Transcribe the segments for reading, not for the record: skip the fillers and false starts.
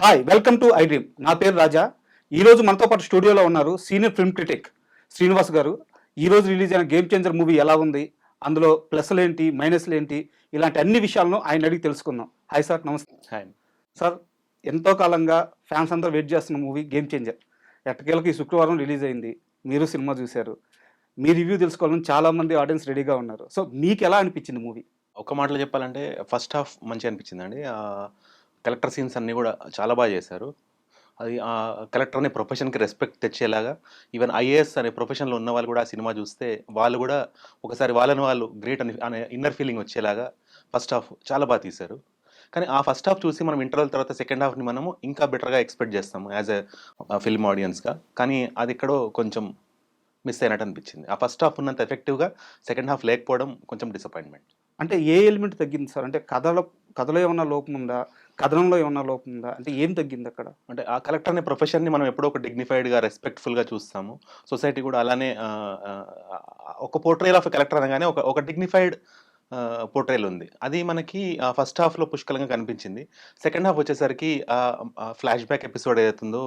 Hi welcome to I dream. నా పేరు రాజా. ఈరోజు మనతో పాటు స్టూడియోలో ఉన్నారు సీనియర్ ఫిల్మ్ క్రిటిక్ శ్రీనివాస్ గారు. ఈరోజు రిలీజ్ అయిన గేమ్ చేంజర్ మూవీ ఎలా ఉంది, అందులో ప్లస్లు ఏంటి, మైనస్లు ఏంటి, ఇలాంటి అన్ని విషయాలను ఆయన అడిగి తెలుసుకుందాం. హాయ్ సార్, నమస్తే. హాయ్. సార్, ఎంతో కాలంగా ఫ్యాన్స్ అందరూ వెయిట్ చేస్తున్న మూవీ గేమ్ చేంజర్ ఎట్టకేలకు ఈ శుక్రవారం రిలీజ్ అయింది. మీరు సినిమా చూశారు, మీ రివ్యూ తెలుసుకోవాలని చాలామంది ఆడియన్స్ రెడీగా ఉన్నారు. సో మీకు ఎలా అనిపించింది మూవీ? ఒక మాటలో చెప్పాలంటే ఫస్ట్ హాఫ్ మంచిగా అనిపించిందండి. కలెక్టర్ సీన్స్ అన్నీ కూడా చాలా బాగా చేశారు. అది కలెక్టర్ అనే ప్రొఫెషన్కి రెస్పెక్ట్ తెచ్చేలాగా, ఈవెన్ ఐఏఎస్ అనే ప్రొఫెషన్లో ఉన్న వాళ్ళు కూడా ఆ సినిమా చూస్తే వాళ్ళు కూడా ఒకసారి వాళ్ళని వాళ్ళు గ్రేట్ అనే ఇన్నర్ ఫీలింగ్ వచ్చేలాగా ఫస్ట్ హాఫ్ చాలా బాగా తీశారు. కానీ ఆ ఫస్ట్ హాఫ్ చూసి మనం ఇంటర్వల్ తర్వాత సెకండ్ హాఫ్ని మనము ఇంకా బెటర్గా ఎక్స్పెక్ట్ చేస్తాము యాజ్ ఎ ఫిల్మ్ ఆడియన్స్గా. కానీ అది ఎక్కడో కొంచెం మిస్ అయినట్టు అనిపించింది. ఆ ఫస్ట్ హాఫ్ ఉన్నంత ఎఫెక్టివ్గా సెకండ్ హాఫ్ లేకపోవడం కొంచెం డిసప్పాయింట్మెంట్. అంటే ఏ ఎలిమెంట్ తగ్గింది సార్? అంటే కథలో ఏమన్నా లోపం ఉందా, కథనంలో ఏమన్నా లోపం ఉందా, అంటే ఏం తగ్గింది అక్కడ? అంటే ఆ కలెక్టర్ అనే ప్రొఫెషన్ని మనం ఎప్పుడో ఒక డిగ్నిఫైడ్గా రెస్పెక్ట్ఫుల్గా చూస్తాము. సొసైటీ కూడా అలానే ఒక పోర్ట్రేల్ ఆఫ్ కలెక్టర్ అనగానే ఒక డిగ్నిఫైడ్ పోర్ట్రేల్ ఉంది. అది మనకి ఫస్ట్ హాఫ్లో పుష్కలంగా కనిపించింది. సెకండ్ హాఫ్ వచ్చేసరికి ఫ్లాష్ బ్యాక్ ఎపిసోడ్ ఏదైతుందో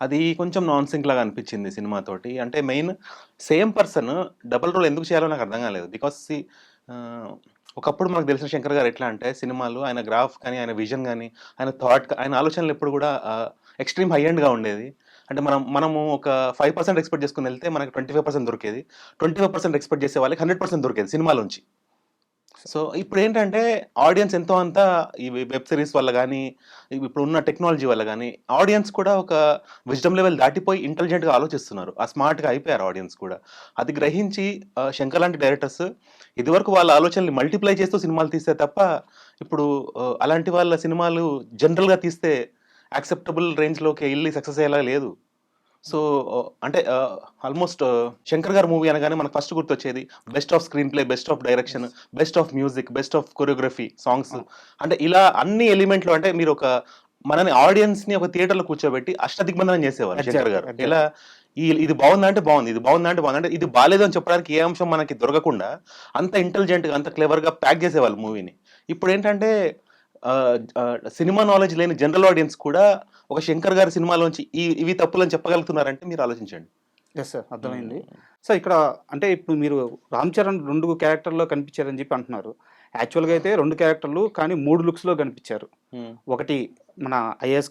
అది కొంచెం నాన్ సింక్ లాగా అనిపించింది సినిమాతోటి. అంటే main same person double role ఎందుకు చేయాలో నాకు అర్థం కాలేదు. బికాస్ ఒకప్పుడు మనకు తెలిసిన శంకర్ గారు ఎట్లా అంటే సినిమాలు ఆయన గ్రాఫ్ కానీ, ఆయన విజన్ కానీ, ఆయన థాట్, ఆయన ఆలోచనలు ఎప్పుడు కూడా ఎక్స్ట్రీమ్ హై ఎండ్గా ఉండేది. అంటే మనము ఒక 5% ఎక్స్పెక్ట్ చేసుకుని వెళ్తే మనకి 25% దొరికేది. 25% ఎక్స్పెక్ట్ చేసే వాళ్ళకి 100% దొరికేది సినిమాలోంచి. సో ఇప్పుడు ఏంటంటే ఆడియన్స్ ఎంతో అంత ఈ వెబ్ సిరీస్ వల్ల కానీ, ఇప్పుడు ఉన్న టెక్నాలజీ వల్ల కానీ ఆడియన్స్ కూడా ఒక విజ్డమ్ లెవెల్ దాటిపోయి ఇంటెలిజెంట్గా ఆలోచిస్తున్నారు. ఆ స్మార్ట్గా అయిపోయారు ఆడియన్స్ కూడా. అది గ్రహించి శంకర్ లాంటి డైరెక్టర్స్ ఇదివరకు వాళ్ళ ఆలోచనల్ని మల్టిప్లై చేస్తూ సినిమాలు తీస్తే తప్ప ఇప్పుడు అలాంటి వాళ్ళ సినిమాలు జనరల్గా తీస్తే యాక్సెప్టబుల్ రేంజ్లోకి వెళ్ళి సక్సెస్ అయ్యేలా లేదు. సో అంటే ఆల్మోస్ట్ శంకర్ గారు మూవీ అనగానే మనకు ఫస్ట్ గుర్తొచ్చేది best off screen play, best of direction, best of music, best of choreography, songs. అంటే ఇలా అన్ని ఎలిమెంట్లు అంటే మీరు ఒక మనని ఆడియన్స్ ని ఒక థియేటర్లో కూర్చోబెట్టి అష్టదిగ్బంధనం చేసేవారు శంకర్ గారు. ఇలా ఇది బాగుందా అంటే బాగుంది, ఇది బాగుందా అంటే బాగుంది, అంటే ఇది బాగాలేదు అని చెప్పడానికి ఏ అంశం మనకి దొరకకుండా అంత ఇంటెలిజెంట్గా, అంత క్లెవర్గా ప్యాక్ చేసేవాళ్ళు మూవీని. ఇప్పుడు ఏంటంటే సినిమా నాలెడ్జ్ లేని జనరల్ ఆడియన్స్ కూడా ఒక శంకర్ గారి సినిమాలోంచి ఇవి తప్పులని చెప్పగలుగుతున్నారంటే మీరు ఆలోచించండి. ఎస్ సార్, అర్థమైంది. సార్, ఇక్కడ అంటే ఇప్పుడు మీరు రామ్ చరణ్ 2 క్యారెక్టర్లో కనిపించారని చెప్పి అంటున్నారు. యాక్చువల్గా అయితే 2 క్యారెక్టర్లు కానీ 3 లుక్స్లో కనిపించారు. ఒకటి మన ఐఏఎస్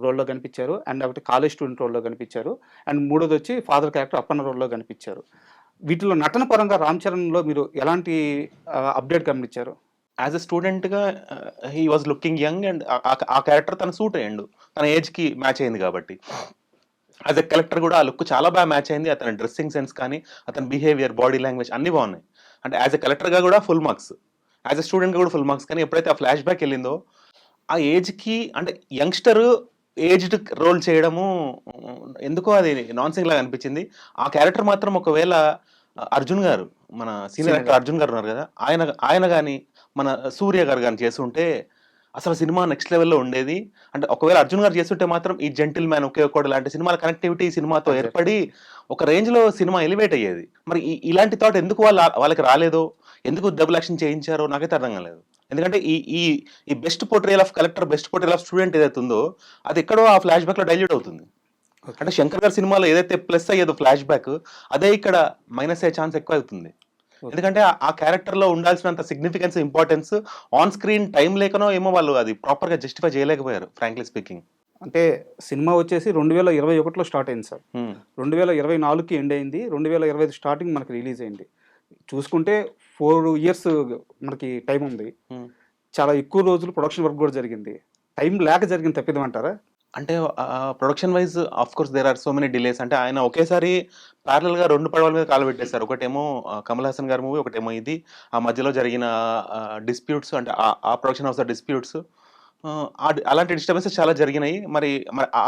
రోల్లో కనిపించారు, అండ్ ఒకటి కాలేజ్ స్టూడెంట్ రోల్లో కనిపించారు, అండ్ మూడోది వచ్చి ఫాదర్ క్యారెక్టర్ అప్పన్న రోల్లో కనిపించారు. వీటిలో నటన పరంగా రామ్ చరణ్లో మీరు ఎలాంటి అప్డేట్ గమనించారు? యాజ్ అ స్టూడెంట్గా he was looking young and ఆ క్యారెక్టర్ తన సూట్ అయ్యిండు, తన ఏజ్కి మ్యాచ్ అయింది కాబట్టి. యాజ్ ఎ కలెక్టర్ కూడా ఆ లుక్ చాలా బాగా మ్యాచ్ అయింది. అతని డ్రెస్సింగ్ సెన్స్ కానీ, అతని బిహేవియర్, బాడీ లాంగ్వేజ్ అన్నీ బాగున్నాయి. అంటే యాజ్ ఎ కలెక్టర్గా కూడా ఫుల్ మార్క్స్, యాజ్ ఎ స్టూడెంట్గా కూడా ఫుల్ మార్క్స్. కానీ ఎప్పుడైతే ఆ ఫ్లాష్ బ్యాక్ వెళ్ళిందో ఆ ఏజ్కి, అంటే యంగ్స్టర్ ఏజ్డ్ రోల్ చేయడము ఎందుకో అది నాన్ సింగ్ లాగా అనిపించింది. ఆ క్యారెక్టర్ మాత్రం ఒకవేళ అర్జున్ గారు, మన సీనియర్ యాక్టర్ అర్జున్ గారు ఉన్నారు కదా, ఆయన కానీ మన సూర్య గారు కానీ చేస్తుంటే అసలు సినిమా నెక్స్ట్ లెవెల్లో ఉండేది. అంటే ఒకవేళ అర్జున్ గారు చేస్తుంటే మాత్రం ఈ జెంటిల్ మ్యాన్, ఒకే ఒక్కడు లాంటి సినిమాల కనెక్టివిటీ సినిమాతో ఏర్పడి ఒక రేంజ్లో సినిమా ఎలివేట్ అయ్యేది. మరి ఇలాంటి థాట్ ఎందుకు వాళ్ళకి రాలేదో, ఎందుకు డబుల్ యాక్షన్ చేయించారో నాకైతే అర్థం కాలేదు. ఎందుకంటే ఈ best portrayal of collector, best portrayal of student ఏదైతే ఉందో అది ఎక్కడో ఆ ఫ్లాష్ బ్యాక్లో డైల్యూట్ అవుతుంది. అంటే శంకర్ గారి సినిమాలో ఏదైతే ప్లస్ అయ్యేదో ఫ్లాష్ బ్యాక్, అదే ఇక్కడ మైనస్ అయ్యే ఛాన్స్ ఎక్కువ అవుతుంది. ఎందుకంటే ఆ క్యారెక్టర్లో ఉండాల్సినంత significance, importance on screen time లేకనో ఏమో వాళ్ళు అది ప్రాపర్గా జస్టిఫై చేయలేకపోయారు, ఫ్రాంక్లీ స్పీకింగ్. అంటే సినిమా వచ్చేసి 2021లో స్టార్ట్ అయింది సార్, 2024కి ఎండ్ అయింది, 2025 స్టార్టింగ్ మనకి రిలీజ్ అయింది. చూసుకుంటే 4 years మనకి టైం ఉంది. చాలా ఎక్కువ రోజులు ప్రొడక్షన్ వర్క్ కూడా జరిగింది. టైం లేక జరిగింది తప్పిదం అంటారా? అంటే production wise of course there are so many delays. అంటే ఆయన ఒకేసారి ప్యారలల్గా 2 పడవల మీద కాలు పెట్టేశారు. ఒకటేమో కమల్ హాసన్ గారి మూవీ, ఒకటేమో ఇది. ఆ మధ్యలో జరిగిన డిస్ప్యూట్స్, అంటే ఆ ప్రొడక్షన్ హౌస్ డిస్ప్యూట్స్, అలాంటి డిస్టర్బెన్సెస్ చాలా జరిగినాయి. మరి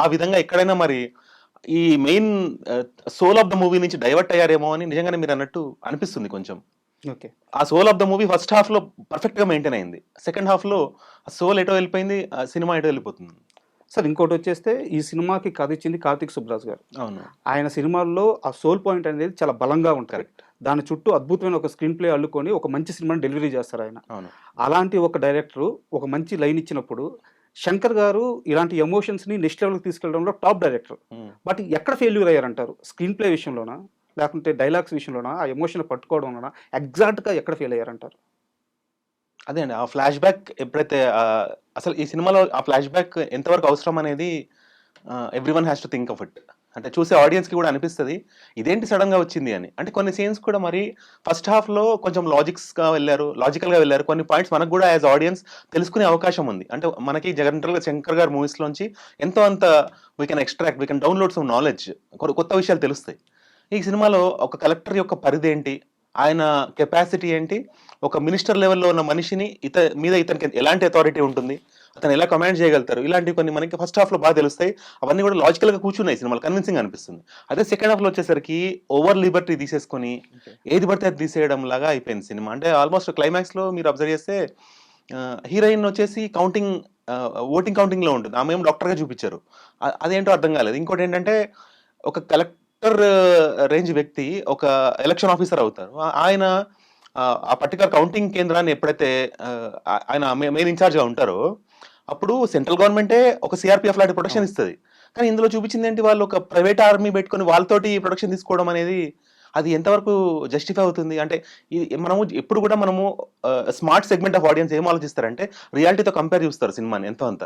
ఆ విధంగా ఎక్కడైనా మరి ఈ main soul of the movie నుంచి డైవర్ట్ అయ్యారేమో అని నిజంగానే మీరు అన్నట్టు అనిపిస్తుంది కొంచెం. ఓకే, ఆ soul of the movie first హాఫ్లో పర్ఫెక్ట్గా మెయింటైన్ అయింది. సెకండ్ హాఫ్లో ఆ సోల్ ఎటో వెళ్ళిపోయింది, సినిమా ఎటో వెళ్ళిపోతుంది. సార్, ఇంకోటి వచ్చేస్తే ఈ సినిమాకి కథ ఇచ్చింది కార్తిక్ సుబ్బరాజ్ గారు. అవును, ఆయన సినిమాల్లో ఆ సోల్ పాయింట్ అనేది చాలా బలంగా ఉంటుంది. దాని చుట్టూ అద్భుతమైన ఒక స్క్రీన్ ప్లే అల్లుకొని ఒక మంచి సినిమాని డెలివరీ చేస్తారు ఆయన. అవును. అలాంటి ఒక డైరెక్టరు ఒక మంచి లైన్ ఇచ్చినప్పుడు శంకర్ గారు ఇలాంటి ఎమోషన్స్ని నెక్స్ట్ లెవెల్కి తీసుకెళ్ళడంలో టాప్ డైరెక్టర్. బట్ ఎక్కడ ఫెయిల్యూర్ అయ్యారంటారు? స్క్రీన్ ప్లే విషయంలోనా, లేకుంటే డైలాగ్స్ విషయంలోనా, ఆ ఎమోషన్ పట్టుకోవడంలోనా ఎగ్జాక్ట్గా ఎక్కడ ఫెయిల్ అయ్యారంటారు? అదే అండి. ఆ ఫ్లాష్ బ్యాక్ ఎప్పుడైతే అసలు ఈ సినిమాలో ఆ ఫ్లాష్ బ్యాక్ ఎంతవరకు అవసరం అనేది everyone has to think of it. అంటే చూసే ఆడియన్స్‌కి కూడా అనిపిస్తది. ఇదేంటి సడెన్‌గా వచ్చింది అని. అంటే కొన్ని సీన్స్ కూడా మరి ఫస్ట్ హాఫ్‌లో కొంచెం లాజికల్‌గా వెళ్లారు. కొన్ని పాయింట్స్ మనకు కూడా యాస్ ఆడియన్స్ తెలుసుకునే అవకాశం ఉంది. అంటే మనకి జనరల్‌గా శంకర్ గారి మూవీస్‌లోంచి ఎంతో అంత we can download some knowledge. కొత్త విషయాలు తెలుస్తాయి. ఈ సినిమాలో ఒక కలెక్టర్ యొక్క పరిధేంటి? ఆయన కెపాసిటీ ఏంటి? ఒక మినిస్టర్ లెవెల్‌లో ఉన్న మనిషిని ఇతనికి ఎలాంటి అథారిటీ ఉంటుంది? అతను ఎలా కమాండ్ చేయగలుగుతారు? ఇలాంటివి కొన్ని మనకి ఫస్ట్ హాఫ్‌లో బాగా తెలుస్తాయి. అవన్నీ కూడా లాజికల్‌గా కూర్చున్నాయి సినిమాలో. కన్విన్సింగ్ అనిపిస్తుంది. అదే సెకండ్ హాఫ్‌లో వచ్చేసరికి ఓవర్ లిబర్టీ తీసేసుకొని ఏది పడితే అది తీసేయడం లాగా అయిపోయింది సినిమా. అంటే ఆల్మోస్ట్ క్లైమాక్స్‌లో మీరు అబ్జర్వ్ చేస్తే హీరోయిన్ వచ్చేసి ఓటింగ్ కౌంటింగ్‌లో ఉంటుంది. ఆమెమో డాక్టర్‌గా చూపించారు. అదేంటో అర్థం కాలేదు. ఇంకోటేంటంటే ఒక కలెక్టర్ రేంజ్ వ్యక్తి ఒక ఎలక్షన్ ఆఫీసర్ అవుతారు. ఆయన ఆ పర్టికులర్ కౌంటింగ్ కేంద్రాన్ని ఎప్పుడైతే ఆయన మెయిన్ ఇన్‌చార్జ్‌గా ఉంటారో, అప్పుడు సెంట్రల్ గవర్నమెంటే ఒక సీఆర్‌పీఎఫ్ లాంటి ప్రొటెక్షన్ ఇస్తది. కానీ ఇందులో చూపించిందేంటి, వాళ్ళు ఒక ప్రైవేట్ ఆర్మీ పెట్టుకొని వాళ్ళతోటి ప్రొటెక్షన్ తీసుకోవడం అనేది అది ఎంతవరకు జస్టిఫై అవుతుంది? అంటే మనము ఎప్పుడు కూడా స్మార్ట్ సెగ్మెంట్ ఆఫ్ ఆడియన్స్ ఏం ఆలోచిస్తారంటే రియాలిటీతో కంపేర్ చూస్తారు సినిమాని ఎంతో అంత.